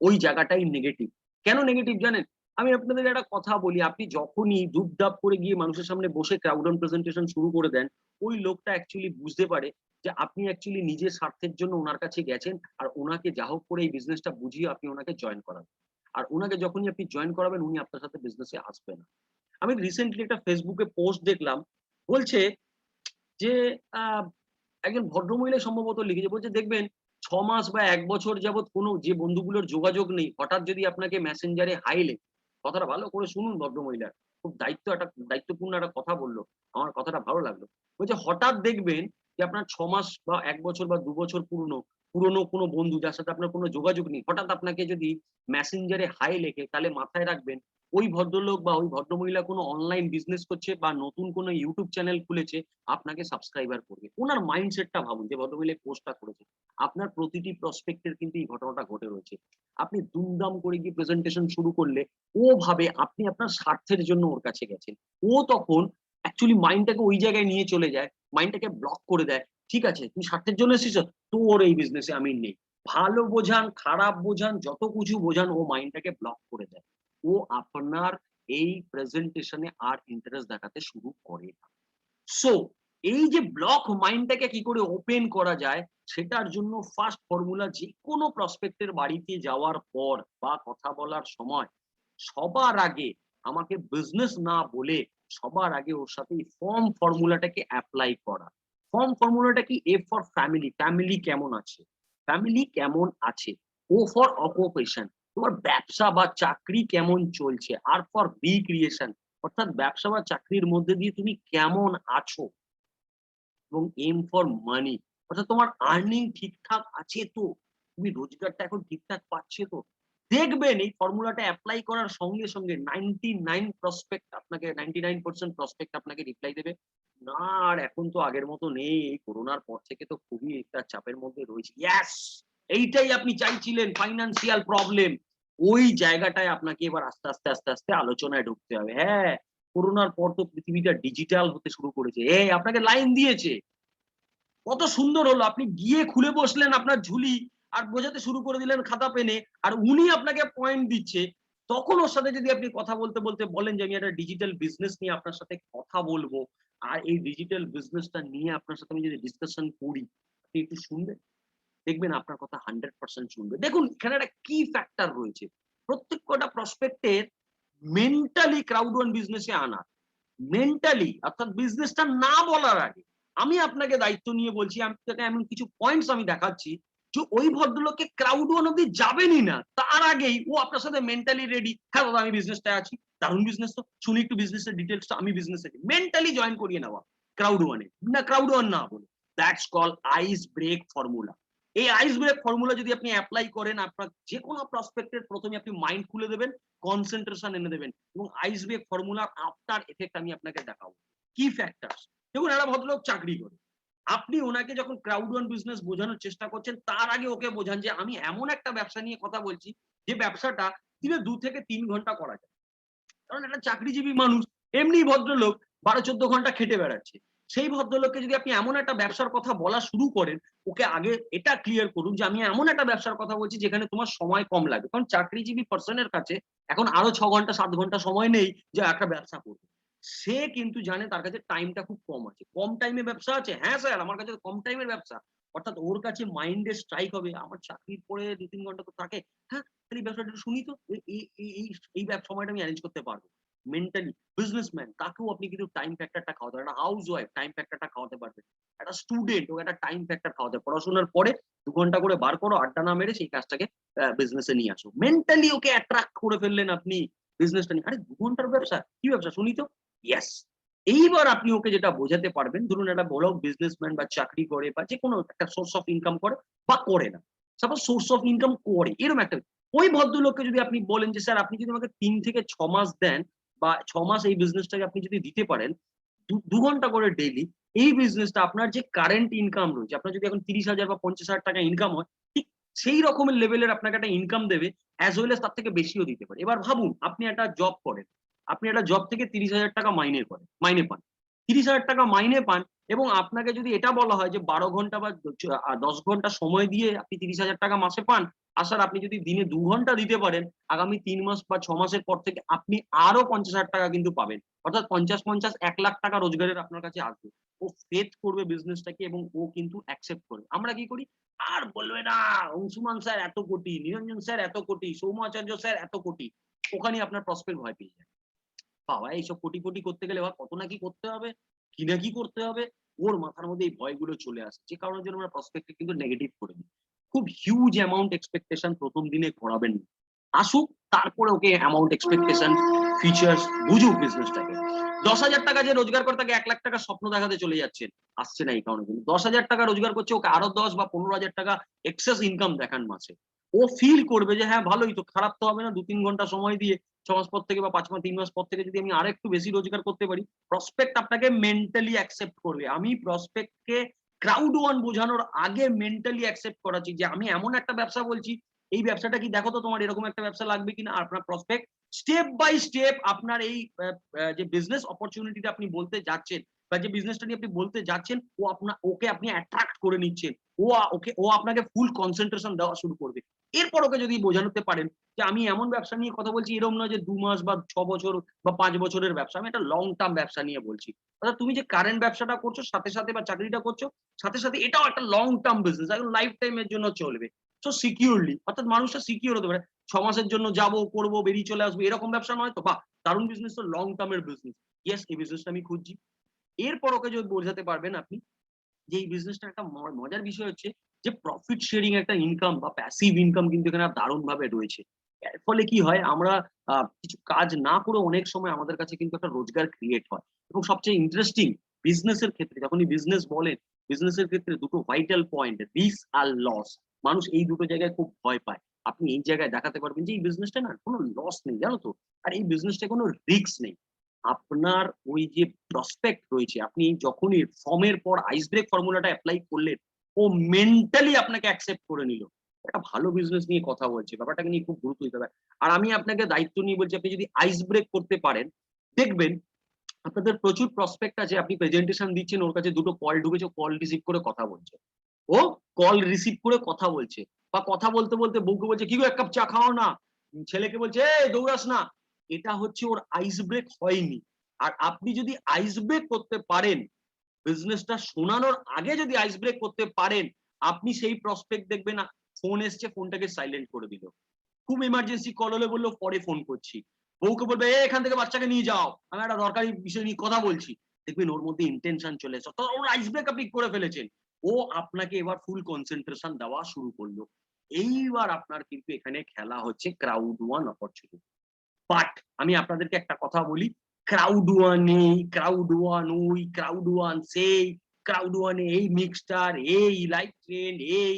ওই জায়গাটাই নেগেটিভ। কেন নেগেটিভ জানেন? আমি আপনাদের একটা কথা বলি, আপনি যখনই ডুবডাব করে গিয়ে মানুষের সামনে বসে ক্রাউড অন প্রেজেন্টেশন শুরু করে দেন, ওই লোকটা অ্যাকচুয়ালি বুঝতে পারে যে আপনি অ্যাকচুয়ালি নিজের স্বার্থের জন্য ওনার কাছে গেছেন, আর ওনাকে যা হোক করে এই বিজনেসটা বুঝিয়ে আপনি ওনাকে জয়েন করাবেন। আর ওনাকে যখনই আপনি জয়েন করাবেন, উনি আপনার সাথে বিজনেসে আসবে না। আমি রিসেন্টলি একটা ফেসবুকে পোস্ট দেখলাম, বলছে যে আহ একজন ভদ্রমহিলা সম্ভবত লিখেছে, বলছে দেখবেন 6 মাস বা 1 বছর যাবৎ কোনো যে বন্ধুগুলোর যোগাযোগ নেই, হঠাৎ যদি আপনাকে মেসেঞ্জারে হাই লেখে, কথাটা ভালো করে শুনুন ভদ্রমহিলার, খুব দায়িত্বপূর্ণ একটা কথা বললো, আমার কথাটা ভালো লাগলো। বলছে হঠাৎ দেখবেন যে আপনার 6 মাস বা 1 বছর বা 2 বছর পুরনো পুরনো কোনো বন্ধু যার সাথে আপনার কোনো যোগাযোগ নেই, হঠাৎ আপনাকে যদি মেসেঞ্জারে হাই লেখে, তাহলে মাথায় রাখবেন ওই ভদ্রলোক বা ওই ভদ্রমহিলা কোনো অনলাইন বিজনেস করছে বা নতুন কোনো ইউটিউব চ্যানেল খুলেছে, আপনাকে সাবস্ক্রাইবার করবে। উনার মাইন্ডসেটটা ভাবুন, যে ভদ্রমহিলা পোস্টটা করেছে। আপনার প্রতিটি প্রসপেক্টের কিন্তু এই ঘটনাটা ঘটে রয়েছে। আপনি দুমদাম করে গিয়ে প্রেজেন্টেশন শুরু করলে, ও ভাবে আপনি আপনার স্বার্থের জন্য ওর কাছে গেছেন। ও তখন অ্যাকচুয়ালি মাইন্ডটাকে ওই জায়গায় নিয়ে চলে যায়, মাইন্ডটাকে ব্লক করে দেয়। ঠিক আছে, তুমি স্বার্থের জন্য এসেছো, তোর এই বিজনেসে আমি নেই। ভালো বোঝান, খারাপ বোঝান, যত কিছু বোঝান, ও মাইন্ডটাকে ব্লক করে দেয়। ও আপনার এই প্রেজেন্টেশনে আর ইন্টারেস্ট দেখাতে শুরু করে না। সো এই যে ব্লক মাইন্ডটাকে কি করে ওপেন করা যায়, সেটার জন্য ফার্স্ট ফর্মুলা, যে কোনো প্রসপেক্টের বাড়িতে যাওয়ার পর বা কথা বলার সময় সবার আগে আমাকে বিজনেস না বলে সবার আগে ওর সাথে এই ফর্ম ফর্মুলাটাকে অ্যাপ্লাই করা। ফর্ম ফর্মুলাটা কি? এ ফর ফ্যামিলি, ফ্যামিলি কেমন আছে, ফ্যামিলি কেমন আছে। ও ফর অকুপেশন, তোমার ব্যবসা বা চাকরি কেমন চলছে। আর ফর বি ক্রিয়েশন, অর্থাৎ ব্যবসা বা চাকরির মধ্যে দিয়ে তুমি কেমন আছো। এবং এম ফর মানি, অর্থাৎ তোমার আর্নিং ঠিকঠাক আছে তো, তুমি রোজগারটা এখন ঠিকঠাক পাচ্ছে তো। দেখবেন এই ফর্মুলাটা অ্যাপ্লাই করার সঙ্গে সঙ্গে 99% প্রসপেক্ট আপনাকে রিপ্লাই দেবে, না আর এখন তো আগের মতো নেই, এই করোনার পর থেকে তো খুবই একটা চাপের মধ্যে রয়েছে। ইয়েস, এইটাই আপনি চাইছিলেন, ফাইন্যান্সিয়াল প্রবলেম। ওই জায়গাটায় আপনাকে এবার আস্তে আস্তে আস্তে আস্তে আলোচনায় ঢুকতে হবে। হ্যাঁ, করোনার পর তো পৃথিবীটা ডিজিটাল হতে শুরু করেছে। আপনাকে লাইন দিয়েছে, কত সুন্দর হলো, আপনি গিয়ে খুলে বসলেন আপনার ঝুলি, আর বোঝাতে শুরু করে দিলেন খাতা পেনে, আর উনি আপনাকে পয়েন্ট দিচ্ছে। তখন ওর সাথে যদি আপনি কথা বলতে বলতে বলেন যে আমি একটা ডিজিটাল বিজনেস নিয়ে আপনার সাথে কথা বলবো, আর এই ডিজিটাল বিজনেসটা নিয়ে আপনার সাথে আমি যদি ডিসকাশন করি, আপনি একটু শুনবেন, দেখবেন আপনার কথা 100% শুনবে। দেখুন এখানে একটা কি ফ্যাক্টর রয়েছে, প্রত্যেক কটা প্রসপেক্টের মেন্টালি ক্রাউড ওয়ান বিজনেসে আনা, মেন্টালি, অর্থাৎ বিজনেসটা না বলার আগে আমি আপনাকে দায়িত্ব নিয়ে বলছি, আপনাকে এমন কিছু পয়েন্টস আমি দেখাচ্ছি, ওই ভদ্রলোককে ক্রাউড ওয়ান অব্দি যাবেনই না, তার আগেই ও আপনার সাথে মেন্টালি রেডি, হ্যাঁ দাদা আমি বিজনেসটা আছি, দারুণ বিজনেস তো, শুনি একটু বিজনেসের ডিটেলসটা, আমি বিজনেসে মেন্টালি জয়েন করিয়ে নেওয়া ক্রাউড ওয়ানে, না ক্রাউড ওয়ান না বলে। That's call ice break formula. এই আইস ব্রেক ফর্মুলা যদি আপনি অ্যাপ্লাই করেন, আপনার যে কোনো প্রসপেক্টের প্রথমে আপনি মাইন্ড খুলে দেবেন, কনসেন্ট্রেশন এনে দেবেন, এবং আইস ব্রেক ফর্মুলার আফটার এফেক্ট আমি আপনাকে দেখাবো। কি ফ্যাক্টরস? দেখুন, একটা ভদ্রলোক চাকরি করে, আপনি ওনাকে যখন ক্রাউড ওয়ান বিজনেস বোঝানোর চেষ্টা করছেন, তার আগে ওকে বোঝান যে আমি এমন একটা ব্যবসা নিয়ে কথা বলছি, যে ব্যবসাটা দিনে 2 থেকে 3 ঘন্টা করা যায়। কারণ একটা চাকরিজীবী মানুষ, এমনি ভদ্রলোক 12-14 ঘন্টা খেটে বেড়াচ্ছে। সেই ভদ্রলোককে যদি আপনি এমন একটা ব্যবসার কথা বলা শুরু করেন, ওকে আগে এটা ক্লিয়ার করুন যে আমি এমন একটা ব্যবসার কথা বলছি যেখানে তোমার সময় কম লাগবে। কারণ চাকরিজীবী পার্সনের কাছে এখন আরো 6 ঘন্টা 7 ঘন্টা সময় নেই যে একটা ব্যবসা করবে। সে কিন্তু জানে তার কাছে টাইমটা খুব কম আছে। কম টাইমে ব্যবসা আছে? হ্যাঁ স্যার, আমার কাছে কম টাইমের ব্যবসা। অর্থাৎ ওর কাছে মাইন্ডে স্ট্রাইক হবে, আমার চাকরির পরে 2-3 ঘন্টা তো থাকে। হ্যাঁ, তাহলে এই ব্যবসাটা একটু শুনি তো। এই সময়টা আমি অ্যারেঞ্জ করতে পারবো। মেন্টালি বিজনেসম্যান, তাকেও আপনি কিন্তু টাইম ফ্যাক্টরটা খাওয়াতে পারবেন। একটা হাউস ওয়াইফ টাইম ফ্যাক্টরটা খাওয়াতে পারবেন। একটা স্টুডেন্ট, ওকে একটা টাইম ফ্যাক্টর খাওয়াতে, পড়াশোনার পরে 2 ঘন্টা করে বার করো, আড্ডা না মেরে সেই কাজটাকে বিজনেসে নিয়ে আসো। মেন্টালি ওকে অ্যাট্রাক্ট করে ফেললেন আপনি বিজনেসটা নিয়ে। আরে 2 ঘন্টার ব্যবসা? কি ব্যবসা শুনি তো? ইয়েস। এইবার আপনি ওকে যেটা বোঝাতে পারবেন, ধরুন একটা বড় বিজনেসম্যান বা চাকরি করে বা যেকোনো একটা সোর্স অফ ইনকাম করে বা করে না। সাপোজ সোর্স অফ ইনকাম করে, এরকম একটা, ওই ভদ্রলোককে যদি আপনি বলেন যে স্যার আপনি যদি আমাকে 3 থেকে 6 মাস দেন, বা 6 মাস এই বিজনেসটাকে আপনি যদি দিতে পারেন 2 ঘন্টা করে ডেইলি, এই বিজনেসটা আপনার যে কারেন্ট ইনকাম রয়েছে, আপনার যদি এখন 30,000 বা 50,000 টাকা ইনকাম হয়, ঠিক সেই রকমের লেভেলের আপনাকে একটা ইনকাম দেবে, অ্যাজ ওয়েল এস তার থেকে বেশিও দিতে পারে। এবার ভাবুন, আপনি একটা জব করেন, আপনি একটা জব থেকে 30,000 টাকা মাইনে পান। 30,000 টাকা মাইনে পান, এবং আপনাকে যদি এটা বলা হয় যে 12 ঘন্টা বা 10 ঘন্টা সময় দিয়ে আপনি 30,000 টাকা মাসে পান। আর স্যার আপনি যদি দিনে 2 ঘন্টা দিতে পারেন, আগামী 3 মাস বা 6 মাসের পর থেকে আপনি আরো 50,000 টাকা কিন্তু পাবেন। অর্থাৎ 50-50 1,00,000 টাকা রোজগারের আপনার কাছে আসবে। ও ফেথ করবে বিজনেসটাকে, এবং ও কিন্তু অ্যাকসেপ্ট করবে। আমরা কি করি? আর বলবে না, অংশুমান স্যার এত কোটি, নিরঞ্জন স্যার এত কোটি, সৌমাচার্য স্যার এত কোটি। ওখানেই আপনার প্রসপেক্ট ভয় পেয়ে যায়। বাবা এইসব কোটি করতে গেলে কত না কি করতে হবে, কি না কি করতে হবে। ওর মাথার মধ্যে এই ভয়গুলো চলে আসে, যে কারণের জন্য আমরা প্রসপেক্ট কিন্তু নেগেটিভ করে দিই। খুব হিউজ অ্যামাউন্ট এক্সপেকটেশন প্রথম দিনে করাবেন না। আসুক, তারপরে ওকে অ্যামাউন্ট এক্সপেকটেশন, ফিচার্স বুঝুক বিজনেসটাকে। 10,000 টাকা যে রোজগার করে তাকে 1,00,000 টাকা স্বপ্ন দেখাতে চলে যাচ্ছেন, আসছে না এই কারণে। কিন্তু 10,000 টাকা রোজগার করছে, ওকে আরো 10 বা 15,000 টাকা এক্সেস ইনকাম দেখান মাসে। ও ফিল করবে যে হ্যাঁ ভালোই তো, খারাপ তো হবে না। 2-3 ঘন্টা সময় দিয়ে 6 মাস পর থেকে বা 5 মাস 3 মাস পর থেকে যদি আমি আরেকটু বেশি রোজগার করতে পারি, প্রসপেক্ট আপনাকে মেন্টালি অ্যাকসেপ্ট করবে। আমি প্রসপেক্টকে ক্রাউড ওয়ান বোঝানোর আগে মেন্টালি অ্যাকসেপ্ট করাচ্ছি যে আমি এমন একটা ব্যবসা বলছি, এই ব্যবসাটা কি দেখো তো, তোমার এরকম একটা ব্যবসা লাগবে কিনা। আর আপনার প্রসপেক্ট স্টেপ বাই স্টেপ আপনার এই যে বিজনেস অপরচুনিটিটা আপনি বলতে যাচ্ছেন, বা যে বিজনেসটা নিয়ে আপনি বলতে যাচ্ছেন, ওকে আপনি অ্যাট্রাক্ট করে নিচ্ছেন। ও আপনাকে ফুল কনসেন্ট্রেশন দেওয়া শুরু করবে। এরপর ওকে যদি বোঝাতে পারেন যে আমি এমন ব্যবসা নিয়ে কথা বলছি, এরকম নয় যে 2 মাস বা 6 বছর বা 5 বছরের ব্যবসা, আমি একটা লং টার্ম ব্যবসা নিয়ে বলছি। অর্থাৎ তুমি যে কারেন্ট ব্যবসাটা করছো সাথে সাথে, বা চাকরিটা করছো সাথে সাথে, এটাও একটা লং টার্ম বিজনেস, একদম লাইফ টাইম এর জন্য চলবে। সো সিকিউরলি, অর্থাৎ মানুষটা সিকিউর হতে পারে। 6 মাসের জন্য যাবো, করবো, বেরিয়ে চলে আসবো, এরকম ব্যবসা নয় তো। বাহ, দারুণ বিজনেস তো, লং টার্মের বিজনেস। ইয়েস, এই বিজনেসটা আমি খুঁজছি। এরপর ওকে যদি বোঝাতে পারবেন আপনি যে এই বিজনেসটা একটা মজার বিষয় হচ্ছে যে প্রফিট শেয়ারিং একটা ইনকাম বা প্যাসিভ ইনকাম কিন্তু এখানে দারুণ ভাবে রয়েছে। এর ফলে কি হয়, আমরা কিছু কাজ না করে অনেক সময় আমাদের কাছে কিন্তু একটা রোজগার ক্রিয়েট হয়। এবং সবচেয়ে ইন্টারেস্টিং, বিজনেসের ক্ষেত্রে যখনই বিজনেস বলেন, বিজনেসের ক্ষেত্রে দুটো ভাইটাল পয়েন্ট, রিস্ক আর লস। মানুষ এই দুটো জায়গায় খুব ভয় পায়। আপনি এই জায়গায় দেখাতে পারবেন যে এই বিজনেসটা না কোনো লস নেই, জানো তো। আর এই বিজনেসটা কোনো রিস্ক নেই। আপনার ওই যে প্রসপেক্ট রয়েছে, আপনি যখনই ফর্মের পর আইস ব্রেক ফর্মুলাটা এপ্লাই করলেন, ও মেন্টালি আপনাকে অ্যাকসেপ্ট করে নিল। একটা ভালো বিজনেস নিয়ে কথা বলছে, ব্যাপারটাকে নিয়ে খুব গুরুত্ব দিতে হবে। আর আমি আপনাকে দায়িত্ব নিয়ে বলছি, আপনি যদি আইস ব্রেক করতে পারেন, দেখবেন আপনাদের প্রচুর প্রসপেক্ট আছে, আপনি প্রেজেন্টেশন দিচ্ছেন, ওর কাছে দুটো কল ঢুকেছে, কল রিসিভ করে কথা বলছে। ও কল রিসিভ করে কথা বলছে, বা কথা বলতে বলতে বউকে বলছে কি গো 1 কাপ চা খাও না, ছেলেকে বলছে এই দৌড়াস না। এটা হচ্ছে ওর আইস ব্রেক হয়নি। আর আপনি যদি আইস ব্রেক করতে পারেন, বিজনেসটা শোনানোর আগে যদি আইস ব্রেক করতে পারেন, আপনি সেই প্রসপেক্ট দেখবেন ফোন এসছে, ফোনটাকে সাইলেন্ট করে দিল। খুব এমার্জেন্সি কল হলে বললো পরে ফোন করছি। বউকে বলবে এখান থেকে বাচ্চাকে নিয়ে যাও, আমি একটা দরকারি বিষয় নিয়ে কথা বলছি। দেখবেন ওর মধ্যে ইন্টেনশন চলে এসেছে, ওর আইস ব্রেক আপনি করে ফেলেছেন। ও ও আপনাকে এবার ফুল কনসেন্ট্রেশন দেওয়া শুরু করলো। এইবার আপনার কিন্তু এখানে খেলা হচ্ছে ক্রাউড ওয়ান অপরচুনিটি। বাট আমি আপনাদেরকে একটা কথা বলি, ক্রাউড ওয়ান এই, ক্রাউড ওয়ান ওই, ক্রাউড ওয়ান সেই, ক্রাউড ওয়ানে এই মিক্সচার, এই লাইট ট্রেন্ড, এই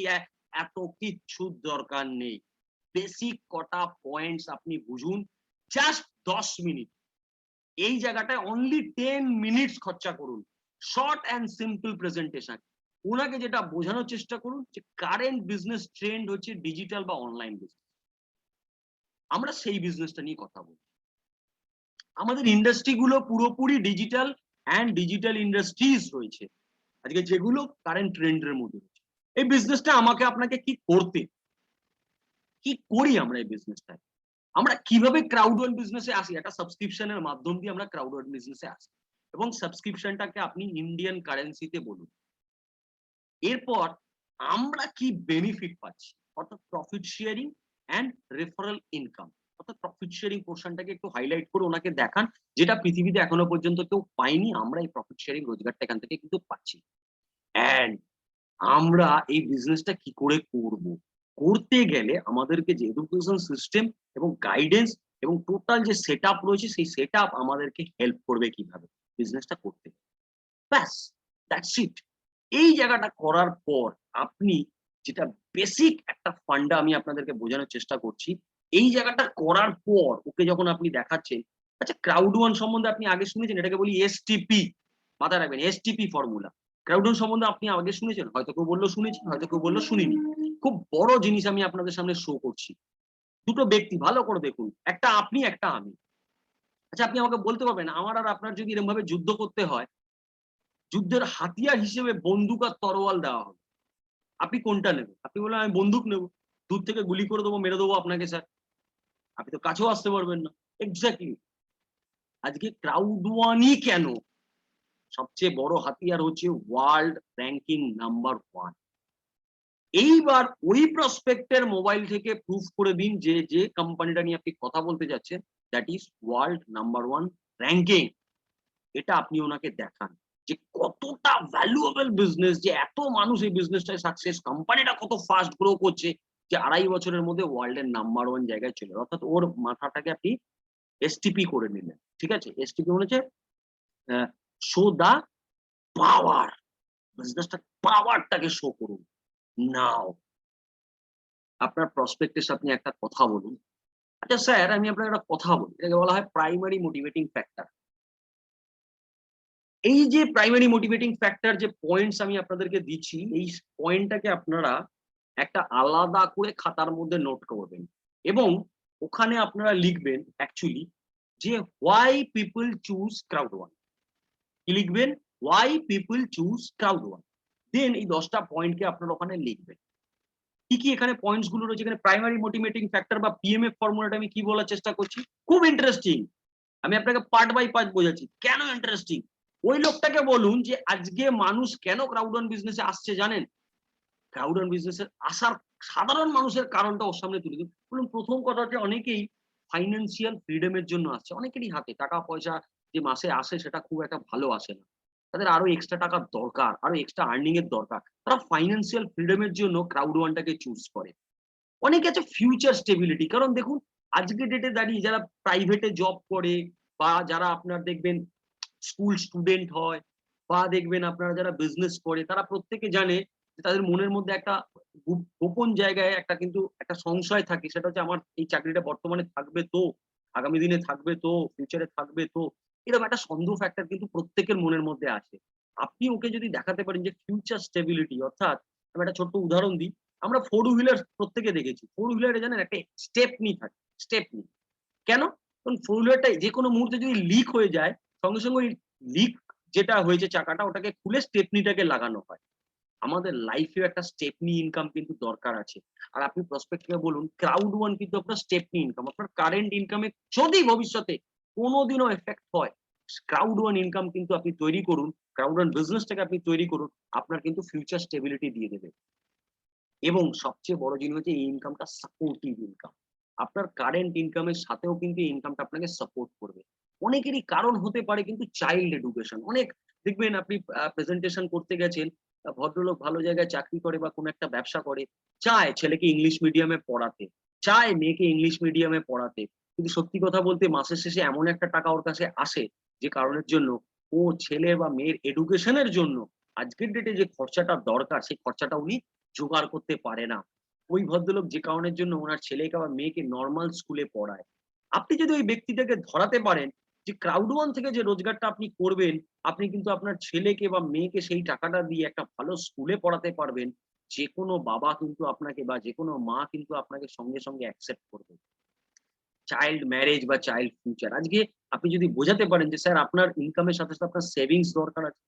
এত কিচ্ছু দরকার নেই। বেসিক কটা পয়েন্টস আপনি বুঝুন, জাস্ট 10 মিনিট। এই জায়গাটায় অনলি 10 মিনিটস খরচা করুন। Short and simple presentation. ওনাকে যেটা বোঝানোর চেষ্টা করুন যে কারেন্ট বিজনেস ট্রেন্ড হচ্ছে ডিজিটাল বা অনলাইন বিজনেস। আমরা সেই বিজনেসটা নিয়ে কথা বলি। আমাদের ইন্ডাস্ট্রি গুলো পুরোপুরি ডিজিটাল অ্যান্ড ডিজিটাল ইন্ডাস্ট্রিজ রয়েছে আজকে, যেগুলো কারেন্ট ট্রেন্ডের মধ্যে রয়েছে। এই বিজনেসটা আমাকে আপনাকে কি করতে, কি করি আমরা এই বিজনেসটা, আমরা কিভাবে ক্রাউড ওয়ান বিজনেসে আসি? একটা সাবস্ক্রিপশনের মাধ্যম দিয়ে আমরা ক্রাউড ওয়ান বিজনেসে আসি, এবং সাবস্ক্রিপশনটাকে আপনি ইন্ডিয়ান কারেন্সিতে বলুন। এরপর আমরা কি বেনিফিট পাচ্ছি, অর্থাৎ profit sharing and referral income. অর্থাৎ প্রফিট শেয়ারিং পোর্শনটাকে একটু হাইলাইট করে ওনাকে দেখান, যেটা পৃথিবীতে এখনো পর্যন্ত কেউ পায়নি। আমরা এই প্রফিট শেয়ারিং রোজগারটা এখান থেকে কিন্তু পাচ্ছি। অ্যান্ড আমরা এই বিজনেসটা কি করে করব, করতে গেলে আমাদেরকে যে এডুকেশন সিস্টেম এবং গাইডেন্স এবং টোটাল যে সেট আপ রয়েছে, সেই সেট আপ আমাদেরকে হেল্প করবে কিভাবে বিজনেসটা করতে। ব্যাস, দ্যাটস ইট। এই জায়গাটা করার পর আপনি যেটা বেসিক একটা ফান্ডা আমি আপনাদেরকে বোঝানোর চেষ্টা করছি, এই জায়গাটা করার পর ওকে যখন আপনি দেখাচ্ছেন, আচ্ছা ক্রাউড ওয়ান সম্বন্ধে আপনি আগে শুনেছেন? এটাকে বলি এসটিপি। মাথায় রাখবেন, এসটিপি ফর্মুলা। ক্রাউড ওয়ান সম্বন্ধে আপনি আগে শুনেছেন? হয়তো কেউ বললো শুনেছি, হয়তো কেউ বললো শুনিনি। খুব বড় জিনিস আমি আপনাদের সামনে শো করছি। দুটো ব্যক্তি, ভালো করে দেখুন, একটা আপনি, একটা আমি। আচ্ছা আপনি আমাকে বলতে পারবেন, আমার আর আপনার যদি এরকম ভাবে যুদ্ধ করতে হয়, যুদ্ধের হাতিয়ার হিসেবে বন্দুক আর তরোয়াল দেওয়া হবে, আপনি কোনটা নেবেন? আপনি বললেন আমি বন্দুক নেব, দূর থেকে গুলি করে দেবো, মেরে দেবো আপনাকে স্যার, আপনি তো কাছেও আসতে পারবেন না। এক্স্যাক্টলি। আজকে ক্রাউড ওয়ানই কেন সবচেয়ে বড় হাতিয়ার হচ্ছে ওয়ার্ল্ড র্যাঙ্কিং নাম্বার 1। এইবার ওই প্রসপেক্টের মোবাইল থেকে প্রুফ করে দিন যে যে কোম্পানিটা নিয়ে আপনি কথা বলতে যাচ্ছেন that is world number 1 ranking. এটা আপনি ওনাকে দেখান যে কতটা ভ্যালুয়েবল বিজনেস, যে এত মানুষ এই বিজনেসটায় সাকসেস, কোম্পানিটা কত ফাস্ট গ্রো করছে, যে 2.5 বছরের মধ্যে ওয়ার্ল্ডের নাম্বার 1 জায়গায় চলে। অর্থাৎ ওর মাথাটাকে আপনি এসটিপি করে নিলেন। ঠিক আছে? এসটিপি মানে হচ্ছে শো দা পাওয়ার। বিজনেসটার পাওয়ারটাকে শো করুন। নাও আপনার প্রসপেক্টের সাথে আপনি একটা কথা বলুন, আচ্ছা স্যার আমি আপনাকে একটা কথা বলি, এটাকে বলা হয় প্রাইমারি মোটিভেটিং ফ্যাক্টর। এই যে প্রাইমারি মোটিভেটিং ফ্যাক্টর যে পয়েন্টস আমি আপনাদেরকে দিচ্ছি, এই পয়েন্টটাকে আপনারা একটা আলাদা করে খাতার মধ্যে নোট করবেন, এবং ওখানে আপনারা লিখবেন অ্যাকচুয়ালি যে why people choose crowd one. কি লিখবেন? Why people choose crowd one. Then এই 10টা পয়েন্টকে আপনারা ওখানে লিখবেন। কি কি এখানে পয়েন্টস গুলো রয়েছে? এখানে প্রাইমারি মোটিভেটিং ফ্যাক্টর বা পিএমএফ ফর্মুলাটা আমি কি বলার চেষ্টা করছি, খুব ইন্টারেস্টিং। আমি আপনাকে পার্ট বাই পার্ট বোঝাচ্ছি কেন ইন্টারেস্টিং। ওই লোকটাকে বলুন যে আজকে মানুষ কেন ক্রাউড ওয়ান বিজনেসে আসছে জানেন? ক্রাউড ওয়ান বিজনেসে আসার সাধারণ মানুষের কারণটা ওর সামনে তুলে দিন। বলুন প্রথম কথা হচ্ছে অনেকেই ফাইন্যান্সিয়াল ফ্রিডমের জন্য আসছে। অনেকেরই হাতে টাকা পয়সা যে মাসে আসে সেটা খুব একটা ভালো আসে না। তাদের আরো এক্সট্রা টাকার দরকার, আরো এক্সট্রা আর্নিং এর দরকার। তারা ফাইন্যান্সিয়াল ফ্রিডমের জন্য ক্রাউড ওয়ানটাকে চুজ করে। অনেকে আছে ফিউচার স্টেবিলিটি। কারণ দেখুন আজকের ডেটে দাঁড়িয়ে যারা প্রাইভেটে জব করে, বা যারা আপনার দেখবেন স্কুল স্টুডেন্ট হয়, বা দেখবেন আপনারা যারা বিজনেস করে, তারা প্রত্যেকে জানে যে তাদের মনের মধ্যে একটা গোপন জায়গায় একটা কিন্তু একটা সংশয় থাকে, সেটা হচ্ছে আমার এই চাকরিটা বর্তমানে থাকবে তো, আগামী দিনে থাকবে তো, ফিউচারে থাকবে তো। এরকম একটা সন্দেহ ফ্যাক্টর কিন্তু প্রত্যেকের মনের মধ্যে আসে। আপনি ওকে যদি দেখাতে পারেন যে ফিউচার স্টেবিলিটি, অর্থাৎ আমি একটা ছোট্ট উদাহরণ দিই, আমরা ফোর হুইলার প্রত্যেকে দেখেছি। ফোর হুইলারে জানেন একটা স্টেপনি থাকে, স্টেপনি। কেন? কারণ ফোর হুইলারটা যেকোনো মুহূর্তে যদি লিক হয়ে যায়, সঙ্গে সঙ্গে ওই লিক যেটা হয়েছে চাকাটা, ওটাকে খুলে স্টেপনিটাকে লাগানো হয়। আমাদের লাইফেও একটা স্টেপনি ইনকাম কিন্তু দরকার আছে। আর আপনি প্রসপেক্টকে বলুন ক্রাউড ওয়ান কিন্তু আপনার স্টেপনি ইনকাম। আপনার কারেন্ট ইনকামে যদি ভবিষ্যতে কোনোদিনও এফেক্ট হয়, ক্রাউড ওয়ান ইনকাম কিন্তু আপনি তৈরি করুন, ক্রাউড ওয়ান বিজনেসটাকে আপনি তৈরি করুন, আপনার কিন্তু ফিউচার স্টেবিলিটি দিয়ে দেবে। এবং সবচেয়ে বড় জিনিস হচ্ছে এই ইনকামটা সাপোর্টিভ ইনকাম। আপনার কারেন্ট ইনকামের সাথেও কিন্তু এই ইনকামটা আপনাকে সাপোর্ট করবে। অনেকেরই কারণ হতে পারে কিন্তু চাইল্ড এডুকেশন। অনেক দেখবেন আপনি প্রেজেন্টেশন করতে গেছেন, ভদ্রলোক ভালো জায়গায় চাকরি করে বা কোনো একটা ব্যবসা করে, চায় ছেলেকে ইংলিশ মিডিয়ামে পড়াতে, চায় মেয়েকে ইংলিশ মিডিয়ামে পড়াতে। কিন্তু সত্যি কথা বলতে মাসের শেষে এমন একটা টাকা ওর কাছে আসে, যে কারণের জন্য ও ছেলে বা মেয়ের এডুকেশনের জন্য আজকের ডেটে যে খরচাটা দরকার, সেই খরচাটা উনি জোগাড় করতে পারে না। ওই ভদ্রলোক যে কারণের জন্য উনার ছেলেকে বা মেয়েকে নরমাল স্কুলে পড়ায়। আপনি যদি ওই ব্যক্তিটাকে ধরাতে পারেন যে ক্রাউড ওয়ান থেকে যে রোজগারটা আপনি করবেন, আপনি কিন্তু আপনার ছেলেকে বা মেয়েকে সেই টাকাটা দিয়ে একটা ভালো স্কুলে পড়াতে পারবেন। যেকোনো বাবা কিন্তু আপনাকে বা যেকোনো মা কিন্তু আপনাকে সঙ্গে, সঙ্গে অ্যাকসেপ্ট করবে। চাইল্ড ম্যারেজ বা চাইল্ড ফিউচার। আজকে আপনি যদি বোঝাতে পারেন যে স্যার আপনার ইনকামের সাথে, সাথে আপনার সেভিংস দরকার আছে।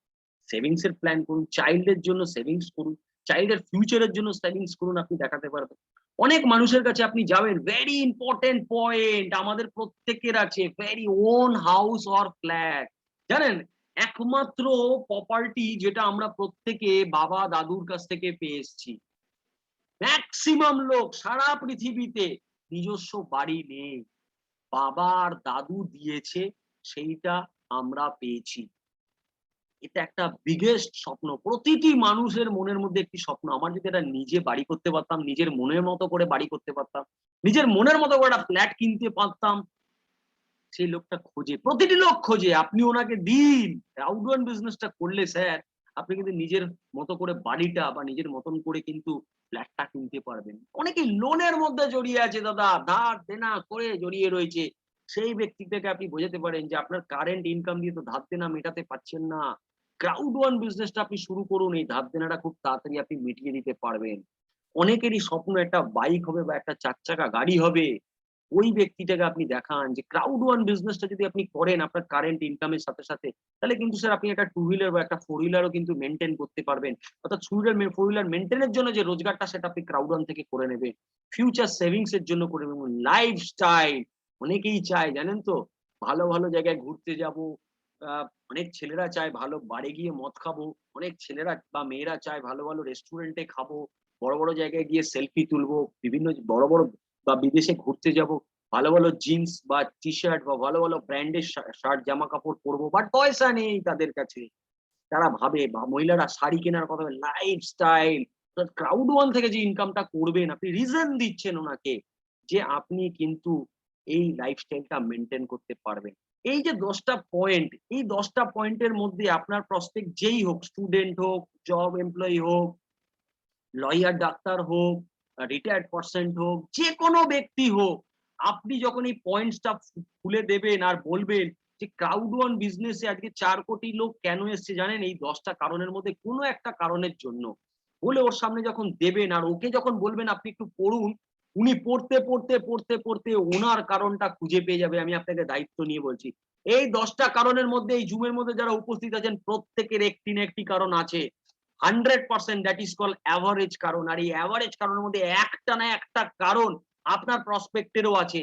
সেভিংস এর প্ল্যান করুন, চাইল্ড এর জন্য সেভিংস করুন, চাইল্ড এর ফিউচার এর জন্য সেভিংস করুন, আপনি দেখাতে পারবেন। অনেক মানুষের কাছে আপনি যাবেন, ভেরি ইম্পোর্টেন্ট পয়েন্ট আমাদের প্রত্যেকের আছে, very on house or flat. জানেন? একমাত্র প্রপার্টি যেটা আমরা প্রত্যেকে বাবা দাদুর কাছ থেকে পেয়ে এসেছি। মেক্সিমাম লোক সারা পৃথিবীতে নিজস্ব বাড়ি নেই। বাবা আর দাদু দিয়েছে, সেইটা আমরা পেয়েছি। এটা একটা বিগেস্ট স্বপ্ন। প্রতিটি মানুষের মনের মধ্যে একটি স্বপ্ন। আমার যদি এটা নিজে বাড়ি করতে পারতাম, নিজের মনের মতো করে বাড়ি করতে পারতাম, নিজের মনের মতো করে একটা ফ্ল্যাট কিনতে পারতাম, সেই লোকটা খোঁজে। প্রতিটি লোক খোঁজে। আপনি ওনাকে দিন। আউটডোর বিজনেসটা করলে স্যার, আপনি কিন্তু নিজের মতো করে বাড়িটা বা নিজের মতন করে কিন্তু ফ্ল্যাটটা কিনতে পারবেন। অনেকেই লোনের মধ্যে জড়িয়ে আছে দাদা। ধার দেনা করে জড়িয়ে রয়েছে। সেই ব্যক্তিটাকে আপনি বোঝাতে পারেন যে আপনার কারেন্ট ইনকাম দিয়ে তো ধার দেনা মেটাতে পারছেন না। ক্রাউড ওয়ান বিজনেসটা আপনি শুরু করুন। এই ধার দেনাটা খুব তাড়াতাড়ি আপনি মিটিয়ে দিতে পারবেন। অনেকেরই স্বপ্ন একটা বাইক হবে বা একটা ৪ চাকা গাড়ি হবে। ওই ব্যক্তিটাকে আপনি দেখান যে ক্রাউড ওয়ান বিজনেসটা যদি আপনি করেন আপনার কারেন্ট ইনকামের সাথে, সাথে তাহলে কিন্তু স্যার আপনি একটা টু হুইলার বা একটা ফোর হুইলারও কিন্তু মেইনটেইন করতে পারবেন। অর্থাৎ ফোর হুইলার মেইনটেইনের জন্য যে রোজগারটা সেটা আপনি ক্রাউড ওয়ান থেকে করে নেবেন। ফিউচার সেভিংস এর জন্য করে নেবেন। লাইফস্টাইল অনেকেই চায় জানেন তো? ভালো, ভালো জায়গায় ঘুরতে যাবো। আ অনেক ছেলেরা চায় ভালো বারে গিয়ে মদ খাবো। অনেক ছেলেরা বা মেয়েরা চায় ভালো, ভালো রেস্টুরেন্টে খাবো। বড়, বড় জায়গায় গিয়ে সেলফি তুলবো। বিভিন্ন বড়, বড় বা বিদেশে ঘুরতে যাবো। ভালো, ভালো জিন্স বা টি-শার্ট বা ভালো, ভালো ব্র্যান্ডের শার্ট জামা-কাপড় পরবো। বাট পয়সা নেই তাদের কাছে। তারা ভাবে বা মহিলারা শাড়ি কেনার কথা ভাবে, লাইফস্টাইল। ক্রাউড ওয়ান থেকে যে ইনকামটা করবেন আপনি রিজন দিচ্ছেন ওনাকে যে আপনি কিন্তু এই লাইফস্টাইলটা মেইনটেইন করতে পারবেন। এই যে ১০ টা পয়েন্ট, এই ১০ টা পয়েন্টের মধ্যে আপনার প্রসপেক্ট যেই হোক, স্টুডেন্ট হোক, জব এমপ্লয়ি হোক, লয়ার, ডাক্তার হোক, রিটায়ার্ড পারসেন্ট হোক, যেকোনো ব্যক্তি হোক, আপনি যখন এই পয়েন্টসটা খুলে দেবেন আর বলবেন যে ক্রাউড ওয়ান বিজনেসে আজকে ৪ কোটি লোক কেন এসছে জানেন? এই ১০ টা কারণের মধ্যে কোনো একটা কারণের জন্য। বলে ওর সামনে যখন দেবেন আর ওকে যখন বলবেন আপনি একটু পড়ুন, উনি পড়তে, পড়তে, পড়তে, পড়তে ওনার কারণটা খুঁজে পেয়ে যাবে। আমি আপনাকে দায়িত্ব নিয়ে বলছি। এই ১০ টা কারণের মধ্যে এই জুমের মধ্যে যারা উপস্থিত আছেন প্রত্যেকের একটি না একটি কারণ আছে। 100% দ্যাট ইস কল্ড এভারেজ কারণ। আর এই এভারেজ কারণের মধ্যে একটা না একটা কারণ আপনার প্রসপেক্টেরও আছে।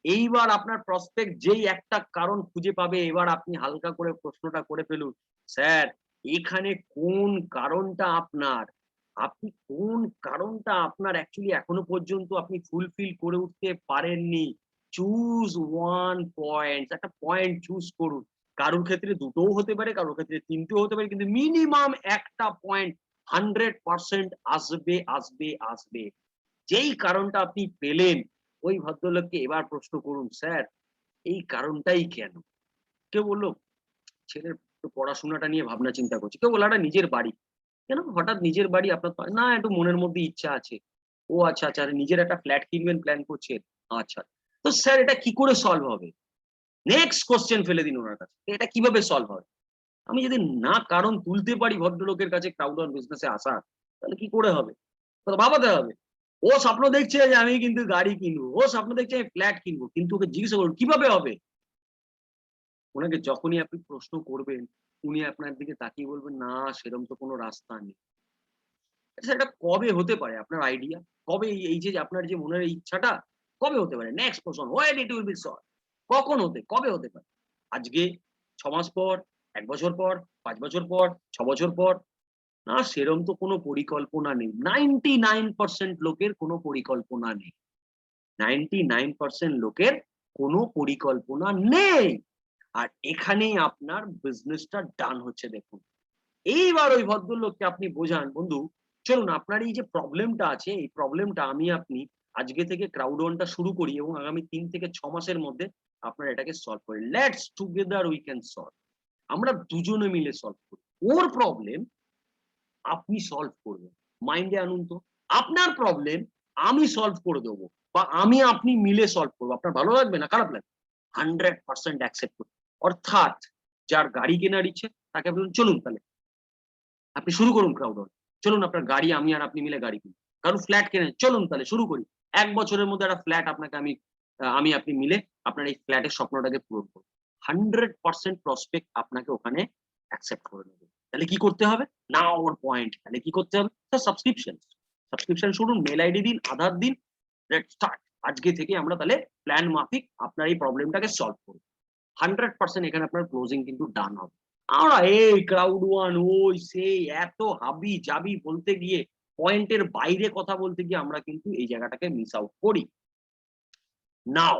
এইবার আপনার প্রসপেক্ট যেই একটা কারণ খুঁজে পাবে, এবার আপনি হালকা করে প্রশ্নটা করে ফেলুন। স্যার, এখানে কোন কারণটা আপনার? আপনি কোন কারণটা আপনার অ্যাকচুয়ালি এখনো পর্যন্ত আপনি ফুলফিল করে উঠতে পারেননি? Choose one point. একটা পয়েন্ট চুজ করুন। কারোর ক্ষেত্রে ২ টোও হতে পারে, কারোর ক্ষেত্রে ৩ টেও হতে পারে। কিন্তু মিনিমাম একটা পয়েন্ট 100% আসবে, আসবে, আসবে। যেই কারণটা আপনি পেলেন, ওই ভদ্রলোককে এবার প্রশ্ন করুন, "স্যার, এই কারণটাই কেন?" কেউ বলল, "ছেলের একটু পড়াশোনাটা নিয়ে ভাবনা চিন্তা করছি।" কেউ বলল, "একটা নিজের বাড়ি।" কেন হঠাৎ নিজের বাড়ি আপনার না একটু মনের মধ্যে ইচ্ছা আছে। ও আচ্ছা, আচ্ছা নিজের একটা ফ্ল্যাট কিনবেন প্ল্যান করছেন। আচ্ছা। তো স্যার এটা কি করে সলভ হবে? নেক্সট কোয়েশ্চেন ফেলে দিন উনার কাছে। এটা কিভাবে সলভ হবে? আমি যদি না কারণ তুলতে পারি ভদ্রলোকের কাছে ক্রাউড ওয়ার্ক বিজনেস এ আসার, তাহলে কি করে হবে? তো ভাবাতে হবে। ও স্বপ্ন দেখছে যে আমি কিন্তু গাড়ি কিনবো। ও স্বপ্ন দেখছে আমি ফ্ল্যাট কিনবো। কিন্তু ওকে জিজ্ঞাসা করুন কিভাবে হবে? উনাকে যখনই আপনি প্রশ্ন করবেন, উনি আপনার দিকে তাকিয়ে বলবেন, "না সেরকম তো কোনো রাস্তা নেই।" আচ্ছা এটা কবে হতে পারে আপনার আইডিয়া? কবে এই যে আপনার যে মনের এই ইচ্ছাটা কবে হতে পারে? নেক্সট প্রশ্ন when it will be solved কখন কবে হতে পারে? আজকে, ৬ মাস পর, ১ বছর পর, ৫ বছর পর, ৬ বছর পর? না সেরম তো কোনো পরিকল্পনা নেই। 99% লোকের কোনো পরিকল্পনা নেই। 99% লোকের কোনো পরিকল্পনা নেই। আর এখানেই আপনার বিজনেসটা ডান হচ্ছে দেখুন। এইবার ওই ভদ্রলোককে আপনি বোঝান, বন্ধু চলুন আপনার এই যে প্রবলেমটা আছে, এই প্রবলেমটা আমি আপনি আজকে থেকে ক্রাউড ওয়ানটা শুরু করি এবং আগামী ৩ থেকে ৬ মাসের মধ্যে আপনারা এটাকে সলভ করি। Let's together we can solve. আমরা দুজনে মিলে সলভ করি। ওর প্রবলেম আপনি সলভ করবেন। মাইন্ডে আনুন তো। আপনার প্রবলেম আমি সলভ করে দেবো বা আমি আপনি মিলে সলভ করবো। আপনার ভালো লাগবে না খারাপ লাগবে? 100% অ্যাকসেপ্ট করুন। অর্থাৎ যার গাড়ি কেনার ইচ্ছে তাকে বলুন চলুন তাহলে আপনি শুরু করুন ক্রাউড ওয়ার্ক। চলুন আপনার গাড়ি আমি আর আপনি মিলে গাড়ি কিনি। কারণ ফ্ল্যাট কেনেন, চলুন তাহলে শুরু করি। ১ বছরের মধ্যে একটা ফ্ল্যাট আপনাকে আমি আপনি মিলে আপনার এই ফ্ল্যাটের স্বপ্নটাকে পূরণ করব। 100% প্রসপেক্ট আপনাকে ওখানে অ্যাকসেপ্ট করে নেবে। তাহলে কি করতে হবে? নাও আওয়ার পয়েন্ট। তাহলে কি করতে হবে? Sir subscription. সাবস্ক্রিপশন শুনুন, মেইল আইডি দিন, আধার দিন। Let's start. আজকে থেকে আমরা তাহলে প্ল্যান মাফিক আপনার এই প্রবলেমটাকে সলভ করব। 100% এখানে আপনার ক্লোজিং কিন্তু ডান হবে। আমরা এই ক্রাউড ওয়ান ওই সেই এত হাবি জাবি বলতে গিয়ে পয়েন্টের বাইরে কথা বলতে গিয়ে আমরা কিন্তু এই জায়গাটাকে মিস আউট করি। নাও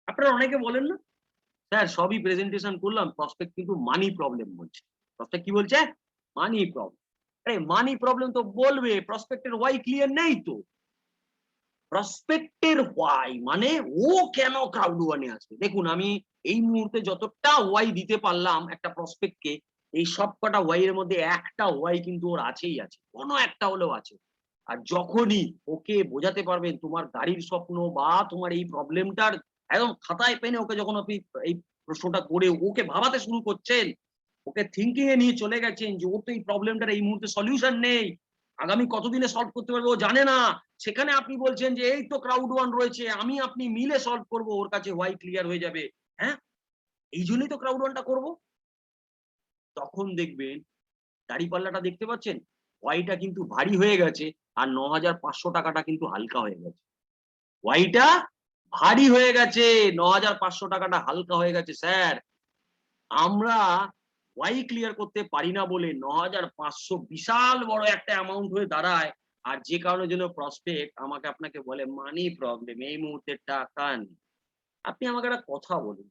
আপনারা অনেকে বলেন না, স্যার সবই প্রেজেন্টেশন করলাম, প্রসপেক্ট কিন্তু মানি প্রবলেম বলছে। প্রসপেক্ট কি বলছে? Money problem. আরে মানি প্রবলেম তো বলবে, প্রসপেক্টের ওয়াই ক্লিয়ার নেই তো। প্রসপেক্টের ওয়াই মানে ও কেন ক্রাউড ওয়ানে আসবে। দেখুন আমি এই মুহূর্তে যতটা ওয়াই দিতে পারলাম একটা প্রসপেক্টকে, এই সবকটা ওয়াই এর মধ্যে একটা ওয়াই কিন্তু ওর আছেই আছে, কোনো একটা হলেও আছে। আর যখনই ওকে বোঝাতে পারবেন তোমার গাড়ির স্বপ্ন বা তোমার এই প্রবলেমটার একদম খাতায় পেনে ওকে যখন আপনি এই প্রশ্নটা করে ওকে ভাবাতে শুরু করছেন, ওকে থিঙ্কিং এ নিয়ে চলে গেছেন যে ওর তো এই প্রবলেমটার এই মুহূর্তে সলিউশন নেই, আগামী কতদিনে সলভ করতে পারবে ও জানে না। সেখানে আপনি বলছেন যে এই তো ক্রাউড ওয়ান রয়েছে, আমি আপনি মিলে সলভ করব, ওর কাছে ওয়াই ক্লিয়ার হয়ে যাবে। হ্যাঁ, এই জন্যই তো ক্রাউড ওয়ানটা করবো। তখন দেখবেন দাঁড়িপাল্লাটা দেখতে পাচ্ছেন, ওয়াইটা কিন্তু ভারী হয়ে গেছে আর ৯,৫০০ টাকাটা কিন্তু হালকা হয়ে গেছে। ওয়াইটা ভারী হয়ে গেছে, ৯,৫০০ টাকাটা হালকা হয়ে গেছে। স্যার আমরা ওয়াই ক্লিয়ার করতে পারি না বলে ৯,৫০০ বিশাল বড় একটা অ্যামাউন্ট হয়ে দাঁড়ায়। আর যে কারণের জন্য প্রসপেক্ট আমাকে আপনাকে বলে মানি প্রবলেম, এই মুহূর্তে টাকা নেই। আপনি আমাকে একটা কথা বলুন,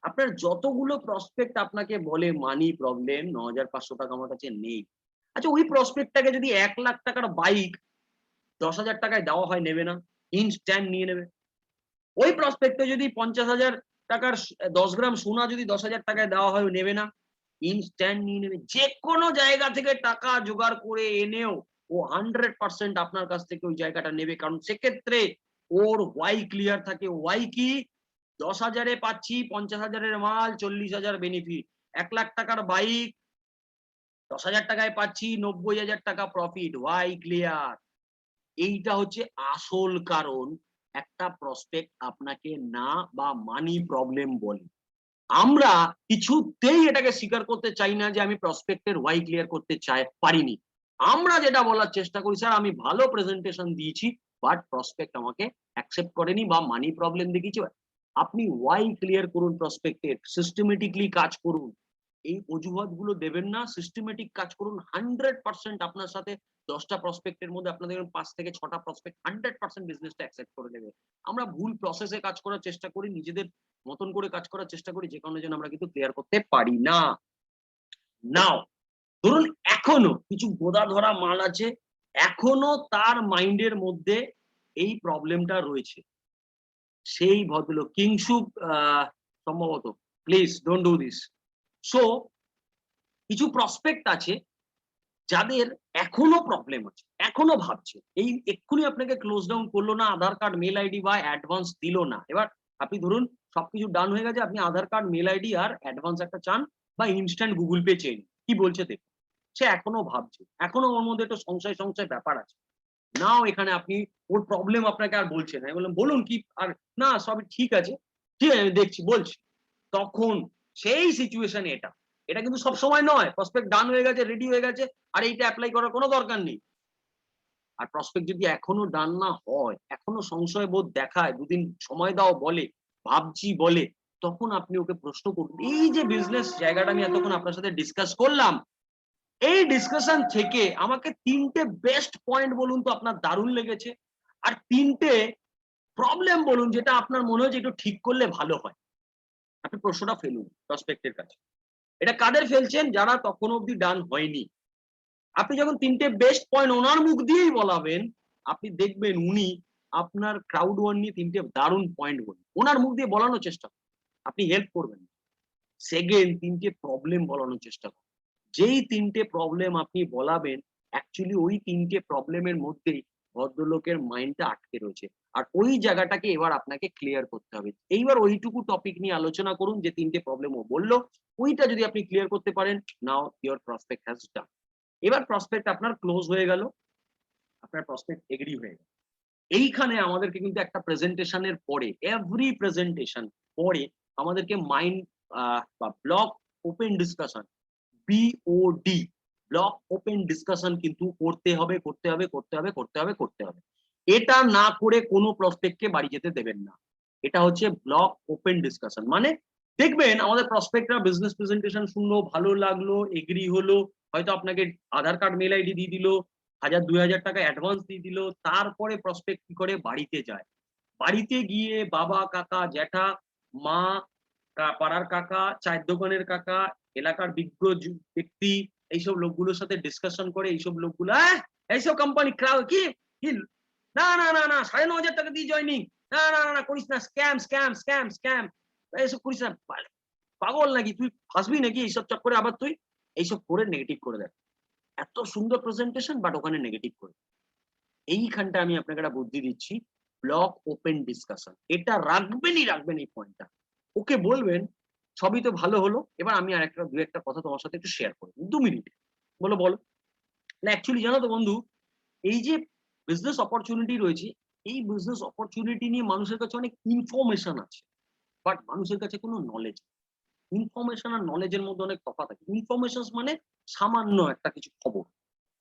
আপনার যতগুলো প্রসপেক্ট আপনাকে বলে মানি প্রবলেম, ৯,৫০০ টাকা আমার কাছে নেই। আচ্ছা ওই প্রসপেক্টটাকে যদি ১,০০,০০০ টাকার বাইক ১০,০০০ টাকায় দেওয়া হয় নেবে না? ইনস্ট্যান্ট নিয়ে নেবে। ওই প্রসপেক্টে যদি ৫০,০০০ টাকার ১০ গ্রাম সোনা যদি ১০,০০০ টাকায় দেওয়া হয় নেবে না? ইনস্ট্যান্ট নিয়ে নেবে। যেকোনো জায়গা থেকে টাকা জোগাড় করে এনেও ও 100% আপনার কাছ থেকে ওই জায়গাটা নেবে। কারণ সেক্ষেত্রে ওর ওয়াই ক্লিয়ার থাকে। ওয়াই কি? ১০,০০০ এ পাচ্ছি ৫০,০০০ এর মাল, ৪০,০০০ বেনিফিট। ১,০০,০০০ টাকার বাইক ১০,০০০ টাকায় পাচ্ছি ৯০,০০০ টাকা প্রফিট। Y clear. এইটা হচ্ছে আসল কারণ একটা প্রসপেক্ট আপনাকে না বা মানি প্রবলেম বলে। আমরা কিছুতেই এটাকে স্বীকার করতে চাই না যে আমি প্রসপেক্টের ওয়াই ক্লিয়ার করতে পারিনি। আমরা যেটা বলার চেষ্টা করি, স্যার আমি ভালো প্রেজেন্টেশন দিয়েছি বাট প্রসপেক্ট আমাকে অ্যাকসেপ্ট করেনি বা মানি প্রবলেম দেখিয়েছি। আপনি ওয়াই ক্লিয়ার করুন প্রসপেক্টের, সিস্টেমেটিকলি কাজ করুন। এই অজুহাতগুলো দেবেন না, সিস্টেমেটিক কাজ করুন। 100% আপনার সাথে ১০ টা প্রসপেক্টের মধ্যে আপনার দেখবেন ৫ থেকে ৬ টা প্রসপেক্ট 100% বিজনেসটা অ্যাকসেপ্ট করে নেবে। আমরা ভুল প্রসেসে কাজ করার চেষ্টা করি, নিজেদের মতন করে কাজ করার চেষ্টা করি, যে কারণের জন্য আমরা কিন্তু ক্লিয়ার করতে পারি না। নাও ধরুন এখনো কিছু গোদা ধরা মাল আছে, এখনো তার মাইন্ডের মধ্যে এই প্রবলেমটা রয়েছে। সেই ভদ্রলোক কিংশুক সম্ভবত, please don't do this. So কিছু প্রসপেক্ট আছে যাদের এখনো প্রবলেম আছে, এখনো ভাবছে। এই এক্ষুনি আপনাকে ক্লোজ ডাউন করলো না, আধার কার্ড, মেল আইডি বা অ্যাডভান্স দিল না। এবার আপনি ধরুন সবকিছু ডান হয়ে গেছে, আপনি আধার কার্ড, মেল আইডি আর অ্যাডভান্স একটা চান বা ইনস্ট্যান্ট গুগল পে চেয়ে নিন। কি বলছে দেখুন, সে এখনো ভাবছে, এখনো ওর মধ্যে একটা সংশয় ব্যাপার আছে। নাও এখানে আপনি ওর প্রবলেম আপনাকে আর বলছে না। আমি বললাম বলুন কি, আর না সবই ঠিক আছে, ঠিক আছে আমি দেখছি বলছি। তখন সেই সিচুয়েশন এটা, এটা কিন্তু সবসময় নয়। প্রসপেক্ট ডান হয়ে গেছে, রেডি হয়ে গেছে, আর এইটা এপ্লাই করার কোনো দরকার নেই। আর প্রসপেক্ট যদি এখনো ডান না হয়, এখনো সংশয় বোধ দেখায়, ২ দিন সময় দাও বলে, ভাবছি বলে, তখন আপনি ওকে প্রশ্ন করুন, এই যে বিজনেস জায়গাটা আমি এতক্ষণ আপনার সাথে ডিসকাস করলাম, এই ডিসকাশন থেকে আমাকে ৩ টে বেস্ট পয়েন্ট বলুন তো আপনার দারুণ লেগেছে। আর ৩ টে প্রবলেম বলুন যেটা আপনার মনে হচ্ছে একটু ঠিক করলে ভালো হয়। আপনি প্রশ্নটা ফেলুন প্রসপেক্ট এর কাছে। এটা কাদের ফেলছেন? যারা তখন অব্দি ডান হয়নি। আপনি যখন ৩ টে বেস্ট পয়েন্ট ওনার মুখ দিয়েই বলাবেন, আপনি দেখবেন উনি আপনার ক্রাউড ওয়ান নিয়ে ৩ টে দারুণ পয়েন্ট বলবেন। ওনার মুখ দিয়ে বলানোর চেষ্টা করুন। আপনি হেল্প করবেন। সেকেন্ড ৩ টে প্রবলেম বলানোর চেষ্টা করুন। যেই ৩ টে প্রবলেম আপনি বলাবেন, অ্যাকচুয়ালি ওই ৩ টে প্রবলেমের মধ্যেই ভদ্রলোকের মাইন্ডটা আটকে রয়েছে। আর ওই জায়গাটাকে এবার আপনাকে ক্লিয়ার করতে হবে। এইবার ওইটুকু টপিক নিয়ে আলোচনা করুন যে ৩ টে প্রবলেম ও বলল। ওইটা যদি আপনি ক্লিয়ার করতে পারেন, নাও ইউর প্রসপেক্ট হ্যাজ ডান। এবার প্রসপেক্ট আপনার ক্লোজ হয়ে গেল, আপনার প্রসপেক্ট এগ্রি হয়ে গেল। এইখানে আমাদেরকে কিন্তু একটা প্রেজেন্টেশন এর পরে, এভরি প্রেজেন্টেশন পরে আমাদেরকে মাইন্ড বা block open discussion, BOD, block open discussion কিন্তু করতে হবে, করতে হবে, করতে হবে, করতে হবে, করতে হবে। এটা না করে কোনো প্রসপেক্টকে বাড়ি যেতে দেবেন না। এটা হচ্ছে ব্লক ওপেন ডিসকাশন। মানে দেখবেন আমাদের প্রসপেক্টরা বিজনেস প্রেজেন্টেশন শুনলো, ভালো লাগলো, এগ্রি হলো, হয়তো আপনাকে আধার কার্ড মেল আইডি দিয়ে দিল, ১,০০০-২,০০০ টাকা অ্যাডভান্স দিয়ে দিল। তারপরে প্রসপেক্ট কি করে? বাড়িতে যায়। বাড়িতে গিয়ে বাবা, কাকা, জ্যাঠা, মা, পাড়ার কাকা, চায়ের দোকানের কাকা, এলাকার বিজ্ঞ ব্যক্তি, এইসব লোকগুলোর সাথে ডিসকাশন করে। এইসব লোকগুলো এইসব কোম্পানি কি কি না না না না ৯,৫০০ টাকা দিয়ে জয়নিং, না না না না করিস না, স্ক্যাম স্ক্যাম স্ক্যাম স্ক্যাম, এইসব করিস না, পাগল নাকি তুই? ফাঁসবি নাকি এইসব চক্করে? আবার তুই এইসব করে নেগেটিভ করে দেয়। এত সুন্দর প্রেজেন্টেশন বাট ওখানে নেগেটিভ করে। এইখানটা আমি আপনাকে একটা বুদ্ধি দিচ্ছি, ব্লক ওপেন ডিসকাশন। এটা রাখবেনই রাখবেন এই পয়েন্টটা। ওকে বলবেন, সবই তো ভালো হলো। এবার আমি আরেকটা ২-১ টা কথা তোমার সাথে একটু শেয়ার করব। ২ মিনিটে। বলো, বলো। না অ্যাকচুয়ালি জানো তো বন্ধু, এই যে বিজনেস অপরচুনিটি রয়েছে, এই বিজনেস অপরচুনিটি নিয়ে মানুষের কাছে অনেক ইনফরমেশন আছে। বাট মানুষের কাছে কোনো নলেজ, ইনফরমেশন আর নলেজের মধ্যে অনেক তফাৎ আছে। ইনফরমেশনস মানে সামান্য একটা কিছু খবর।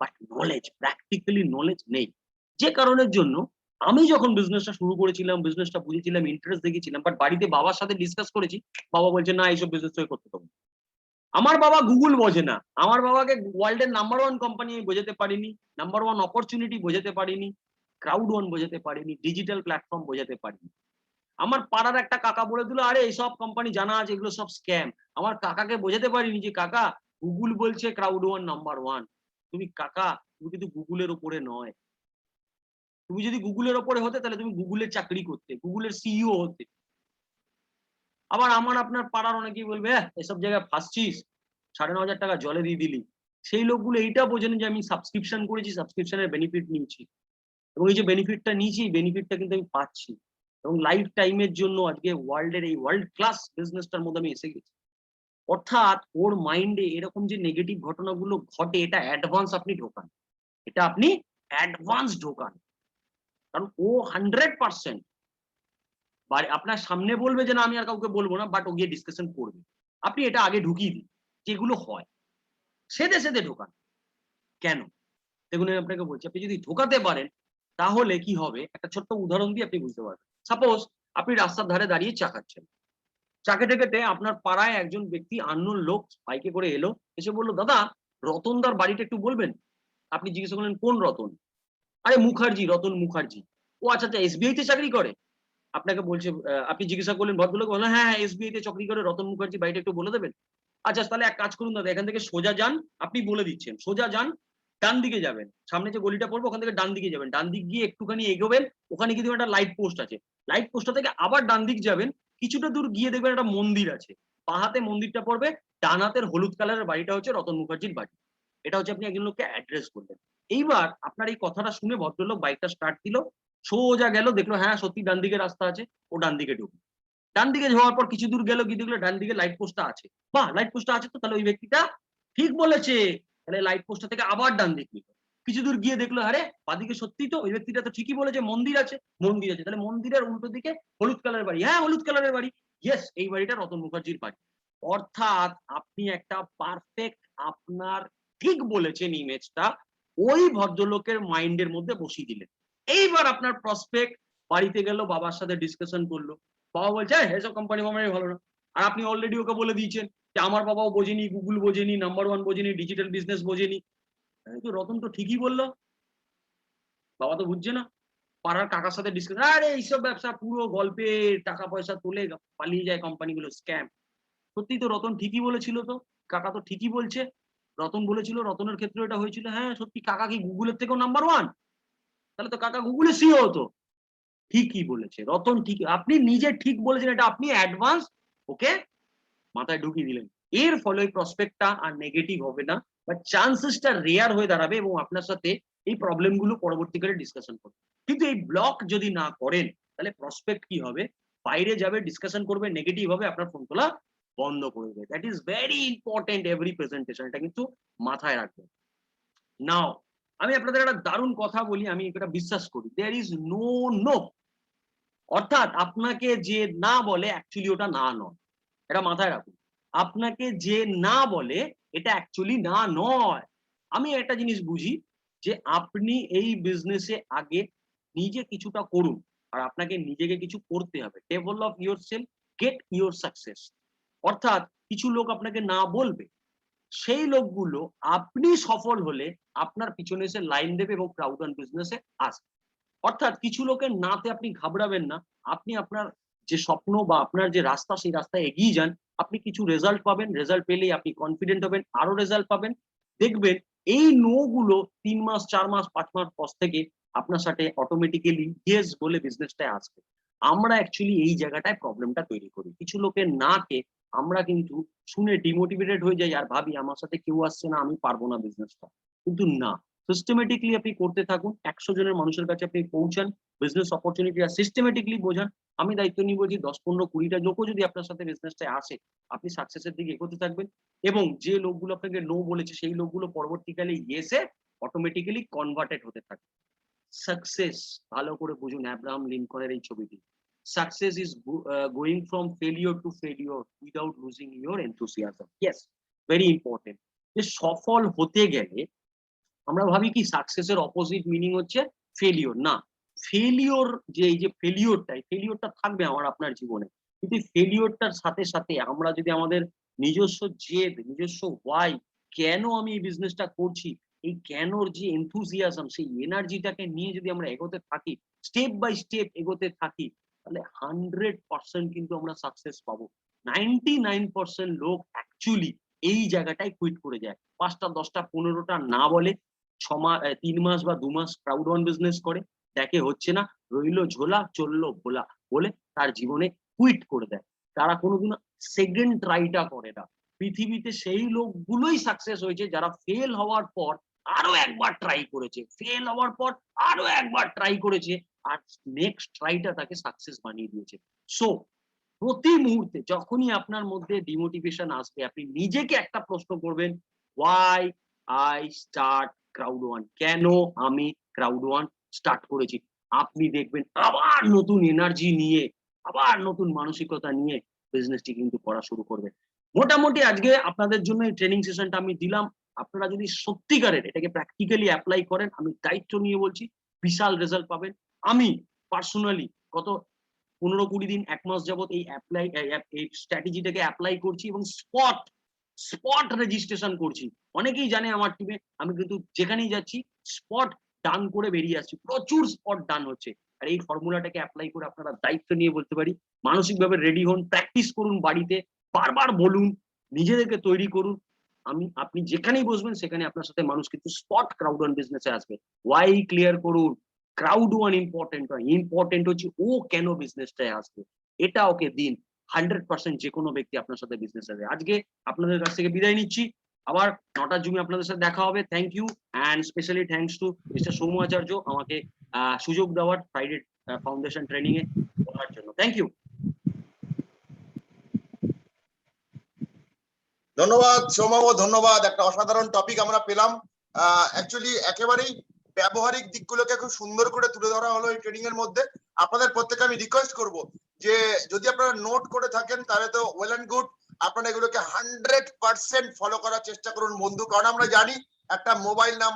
বাট নলেজ, প্র্যাকটিক্যালি নলেজ নেই। যে কারণের জন্য আমি যখন বিজনেসটা শুরু করেছিলাম, বিজনেসটা বুঝেছিলাম, ইন্টারেস্ট দেখিয়েছিলাম। বাট বাড়িতে বাবার সাথে ডিসকাস করেছি। বাবা বলছে, "না এইসব বিজনেস তোকে করতে হবে না।" আমার বাবা গুগল বোঝে না। আমার বাবাকে ওয়ার্ল্ড এর নাম্বার 1 কোম্পানি আমি বোঝাতে পারিনি। নাম্বার 1 অপরচুনিটি বোঝাতে পারিনি। ক্রাউড ওয়ান বোঝাতে পারিনি। ডিজিটাল প্ল্যাটফর্ম বোঝাতে পারিনি। আমার পাড়ার একটা কাকা বলে দিল, "আরে এইসব কোম্পানি জানা আছে, এগুলো সব স্ক্যাম।" আমার কাকাকে বোঝাতে পারিনি যে, "কাকা গুগল বলছে ক্রাউড ওয়ান নাম্বার 1। তুমি কাকা, তুমি কিন্তু গুগলের উপরে নয়। তুমি যদি গুগলের উপরে হতে তাহলে তুমি গুগলের চাকরি করতে, গুগলের সিইও হতে।" আবার আমার আপনার পাড়ার অনেকেই বলবে, এসব জায়গায় ফাঁসছিস, ৯,৫০০ টাকা জলে দিয়ে দিলি।" সেই লোকগুলো এইটা বোঝেনি যে আমি সাবস্ক্রিপশন করেছি, সাবস্ক্রিপশনের বেনিফিট নিয়েছি। এবং এই যে বেনিফিটটা নিয়েছি, এই বেনিফিটটা কিন্তু আমি পাচ্ছি। এবং লাইফ টাইমের জন্য আজকে ওয়ার্ল্ডের এই ওয়ার্ল্ড ক্লাস বিজনেসটার মধ্যে আমি এসে গেছি। অর্থাৎ ওর মাইন্ডে এরকম যে নেগেটিভ ঘটনাগুলো ঘটে, এটা অ্যাডভান্স আপনি ঢোকান। এটা আপনি অ্যাডভান্স ঢোকান। কারণ ও 100% আপনার সামনে বলবে যে, "না আমি আর কাউকে বলব না।" বাট ও গিয়ে ডিসকাশন করবে। আপনি এটা আগে ঢুকিয়ে দিন। যেগুলো হয়। সেধে, সেধে ঢোকান। কেন? দেখুন আমি আপনাকে বলছি, আপনি যদি ঢোকাতে পারেন, তাহলে কি হবে? একটা ছোট্ট উদাহরণ দিয়ে আপনি বুঝতে পারবেন। সাপোজ আপনি রাস্তার ধারে দাঁড়িয়ে চা খাচ্ছেন। চা খেতে, খেতে আপনার পাড়ায় একজন ব্যক্তি unknown লোক বাইকে করে এলো। এসে বলল, "দাদা রতনদার বাড়িটা একটু বলবেন?" আপনি জিজ্ঞাসা করলেন, "কোন রতন?" "আরে মুখার্জি, রতন মুখার্জি।" "ও আচ্ছা, আচ্ছা এসবিআই তে চাকরি করে?" আপনাকে বলছে আপনি জিজ্ঞাসা করলেন, ভদ্রলোক বললেন, "হ্যাঁ, হ্যাঁ এসবিআই তে চাকরি করে রতন মুখার্জি বাড়িটা একটু বলে দেবেন?" "আচ্ছা তাহলে এক কাজ করুন দাদা, এখান থেকে সোজা যান।" আপনি বলে দিচ্ছেন। সোজা যান, ডান দিকে যাবেন। সামনে যে গলিটা পড়বে ওখান থেকে ডান দিকে যাবেন। ডান দিক গিয়ে একটুখানি এগোবেন। ওখানে গিয়ে দেখবেন একটা লাইট পোস্ট আছে। লাইট পোস্টটা থেকে আবার ডান দিক যাবেন। কিছুটা দূর গিয়ে দেখবেন একটা মন্দির আছে। বাঁ হাতে মন্দিরটা পড়বে, ডান হাতের হলুদ কালারের বাড়িটা হচ্ছে রতন মুখার্জির বাড়ি। এটা হচ্ছে আপনি একজন লোককে অ্যাড্রেস করলেন। এইবার আপনার এই কথাটা শুনে ভদ্রলোক বাইকটা স্টার্ট দিল। সোজা গেল, দেখলো হ্যাঁ সত্যি ডান দিকে রাস্তা আছে। ও ডান দিকে ঢুকলো। ডান দিকে যাওয়ার পর কিছু দূর গেল, গিয়ে দেখলো ডান দিকে লাইট পোস্টটা আছে। বাহ! লাইট পোস্টটা আছে তো তাহলে ওই ব্যক্তিটা ঠিক বলেছে। তাহলে লাইট পোস্টটা থেকে আবার ডান দিক নিল। কিছু দূর গিয়ে দেখলো আরে বাঁদিকে সত্যিই তো ওই ব্যক্তিটা তো ঠিকই বলেছে, মন্দির আছে, মন্দির আছে। তাহলে মন্দিরের উল্টো দিকে হলুদ কালারের বাড়ি। হ্যাঁ, হলুদ কালারের বাড়ি। ইয়েস এই বাড়িটা রতন মুখার্জির বাড়ি। অর্থাৎ আপনি একটা পারফেক্ট আপনার ঠিক বলেছেন ইমেজটা ওই ভদ্রলোকের মাইন্ডের মধ্যে বসিয়ে দিলেন। এইবার আপনার প্রসপেক্ট বাড়িতে গেল, বাবার সাথে ডিসকাশন করলো। বাবা বলছে, "এসব কোম্পানি ফোম্পানি ভালো না।" আর আপনি অলরেডি ওকে বলে দিয়েছেন যে, "আমার বাবাও বোঝেনি, গুগল বোঝেনি, নাম্বার 1 বোঝেনি, ডিজিটাল বিজনেস বোঝেনি।" তো রতন তো ঠিকই বলল। বাবা তো বুঝছে না। পাড়ার কাকার সাথে ডিসকাশন, "আরে এইসব ব্যবসা পুরো গল্পের, টাকা পয়সা তোলে পালিয়ে যায় কোম্পানিগুলো, স্ক্যাম।" সত্যিই তো রতন ঠিকই বলেছিল তো। কাকা তো ঠিকই বলছে, রতন বলেছিল, রতনের ক্ষেত্রে এটা হয়েছিল, হ্যাঁ সত্যি কাকা কি গুগলের থেকেও নাম্বার ওয়ান, তাহলে তো কাকা গুগলে সিও হতো। ঠিকই বলেছে রতন, ঠিক, আপনি নিজে ঠিক বলেছেন, এটা আপনি অ্যাডভান্স ওকে মাথায় ঢুকিয়ে দিলেন। এর ফলে ওই প্রসপেক্টটা আর নেগেটিভ হবে না, বা চান্সেসটা রেয়ার হয়ে দাঁড়াবে এবং আপনার সাথে এই প্রবলেম গুলো পরবর্তীকালে ডিসকাশন করবে। কিন্তু এই ব্লক যদি না করেন তাহলে প্রসপেক্ট কি হবে, বাইরে যাবে, ডিসকাশন করবে, নেগেটিভ হবে, আপনার ফোন তোলা বন্ধ করে দেবে। That is very important every presentation, এটা কিন্তু মাথায় রাখবেন। নাও আমি আপনাদের একটা দারুণ কথা বলি, আমি এটা বিশ্বাস করি, দেয়ার ইজ নো নো, অর্থাৎ আপনাকে যে না বলে অ্যাকচুয়ালি ওটা না নয়, এটা মাথায় রাখুন। আপনাকে যে না বলে এটা অ্যাকচুয়ালি না নয়। আমি একটা জিনিস বুঝি যে আপনি এই বিজনেসে আগে নিজে কিছুটা করুন, আর আপনাকে নিজেকে কিছু করতে হবে। Develop yourself, get your success. অর্থাৎ কিছু লোক আপনাকে না বলবে, সেই লোকগুলো আপনি সফল হলে আপনার পিছনে এসে লাইন দেবে এবং ক্রাউড অন বিজনেসে আসবে। অর্থাৎ কিছু লোকের নাতে আপনি ঘাবড়াবেন না, আপনি আপনার যে স্বপ্ন বা আপনার যে রাস্তা সেই রাস্তায় এগিয়ে যান, আপনি কিছু রেজাল্ট পাবেন, রেজাল্ট পেলেই আপনি কনফিডেন্ট হবেন, আরো রেজাল্ট পাবেন, দেখবেন এই নো গুলো 3 মাস 4 মাস 5 মাস পর থেকে আপনার সাথে অটোমেটিক্যালি ইয়েস বলে বিজনেসটায় আসবে। আমরা অ্যাকচুয়ালি এই জায়গাটায় প্রবলেমটা তৈরি করি, কিছু লোকের নাকে আমরা কিন্তু শুনে ডিমোটিভেটেড হয়ে যাই আর ভাবি আমার সাথে কেউ আসছে না, আমি পারবো না বিজনেসটা। কিন্তু না, সিস্টেমেটিকলি আপনি করতে থাকুন, 100 জনের মানুষের কাছে আপনি পৌঁছান, বিজনেস অপরচুনিটি আর সিস্টেমেটিকলি বোঝান। আমি দায়িত্ব নিব যে 10 15 20টা লোকও যদি আপনার সাথে বিজনেসটায় আসে, আপনি সাকসেসের দিকে এগোতে থাকবেন এবং যে লোকগুলো আপনাকে নো বলেছে সেই লোকগুলো পরবর্তীকালে ইয়েসে অটোমেটিক্যালি কনভার্টেড হতে থাকে। সাকসেস ভালো করে বুঝুন, অ্যাব্রাহাম লিঙ্কনের এই ছবিটি। Success is going from failure two failure without losing your enthusiasm. Yes, very important. যে সফল হতে গেলে আমরা ভাবি কি সাকসেসের অপোজিট মিনিং হচ্ছে ফেলিওর, না। ফেলিওর যে এই যে ফেলিওরটা থাকবে আমার আপনার জীবনে, কিন্তু ফেলিওরটার সাথে সাথে আমরা যদি আমাদের নিজস্ব জেদ, নিজস্ব ওয়াই, কেন আমি এই বিজনেসটা করছি, এই কেনর যে এনথুজিয়াজম, সেই এনার্জিটাকে নিয়ে যদি আমরা এগোতে থাকি, স্টেপ বাই স্টেপ এগোতে থাকি, তাহলে 100% কিন্তু আমরা সাকসেস পাবো। 99% লোক অ্যাকচুয়ালি এই জায়গাটায় কুইট করে যায়, 5টা 10টা 15টা না বলে, 3 মাস বা 2 মাস ক্রাউড ওয়ান বিজনেস করে, দেখে হচ্ছে না, রইলো ঝোলা চললো ভোলা বলে তার জীবনে কুইট করে দেয়। তারা কোনোদিনও সেকেন্ড ট্রাইটা করে না। পৃথিবীতে সেই লোকগুলোই সাকসেস হয়েছে যারা ফেল হওয়ার পর আরো একবার ট্রাই করেছে, ফেল হওয়ার পর আরো একবার ট্রাই করেছে, আর নেক্সট ট্রাইটা তাকে সাকসেস বানিয়ে দিয়েছে। সো প্রতি মুহূর্তে যখনই আপনার মধ্যে ডিমোটিভেশন আসবে, আপনি নিজেকে একটা প্রশ্ন করবেন, why I start crowd one, কেন আমি ক্রাউড ওয়ান স্টার্ট করেছি। আপনি দেখবেন আবার নতুন এনার্জি নিয়ে, আবার নতুন মানসিকতা নিয়ে বিজনেসটি কিন্তু করা শুরু করবে। মোটামুটি আজকে আপনাদের জন্য এই ট্রেনিং সেশনটা আমি দিলাম। আপনারা যদি সত্যিকারের এটাকে প্র্যাকটিক্যালি অ্যাপ্লাই করেন, আমি দায়িত্ব নিয়ে বলছি, বিশাল রেজাল্ট পাবেন। আমি পার্সোনালি গত 15-20 দিন 1 মাস যাবত এই স্ট্র্যাটেজিটাকে অ্যাপ্লাই করছি এবং স্পট রেজিস্ট্রেশন করছি। অনেকেই জানে আমার টিমে আমি কিন্তু যেখানেই যাচ্ছি স্পট ডান করে বেরিয়ে আসছি, প্রচুর স্পট ডান হচ্ছে। আর এই ফর্মুলাটাকে অ্যাপ্লাই করে আপনারা দায়িত্ব নিয়ে বলতে পারি, মানসিকভাবে রেডি হন, প্র্যাকটিস করুন বাড়িতে, বারবার বলুন, নিজেদেরকে তৈরি করুন। আপনি যেখানেই বসবেন সেখানে আপনার সাথে মানুষ কিন্তু স্পট ক্রাউড ওয়ান বিজনেসে আসবে। ওয়াই ক্লিয়ার করুন, ক্রাউড ওয়ান ইম্পর্টেন্ট নয়, ইম্পর্টেন্ট হচ্ছে ও কেন বিজনেসটায় আসবে, এটা ওকে দিন। 100% যে কোনো ব্যক্তি আপনার সাথে বিজনেস আসবে। আজকে আপনাদের কাছ থেকে বিদায় নিচ্ছি, আবার 9টার জুমে আপনাদের সাথে দেখা হবে। Thank you and specially thanks to mister Soumya Acharya আমাকে সুযোগ দেওয়ার ফ্রাইডে ফাউন্ডেশন ট্রেনিং এ বলার জন্য। Thank you. ধন্যবাদ সৌম্য, ধন্যবাদ। একটা অসাধারণ টপিক আমরা পেলাম। অ্যাকচুয়ালি একেবারেই ব্যবহারিক দিকগুলোকে খুব সুন্দর করে তুলে ধরা হলো এই ট্রেনিং এর মধ্যে। আপনাদের প্রত্যেককে আমি রিকোয়েস্ট করব যে যদি আপনারা নোট করে থাকেন তাহলে তো ওয়েল এন্ড গুড, আপনারা এগুলোকে 100% ফলো করার চেষ্টা করুন বন্ধু, কারণ আমরা জানি একটা মোবাইল নাম্বার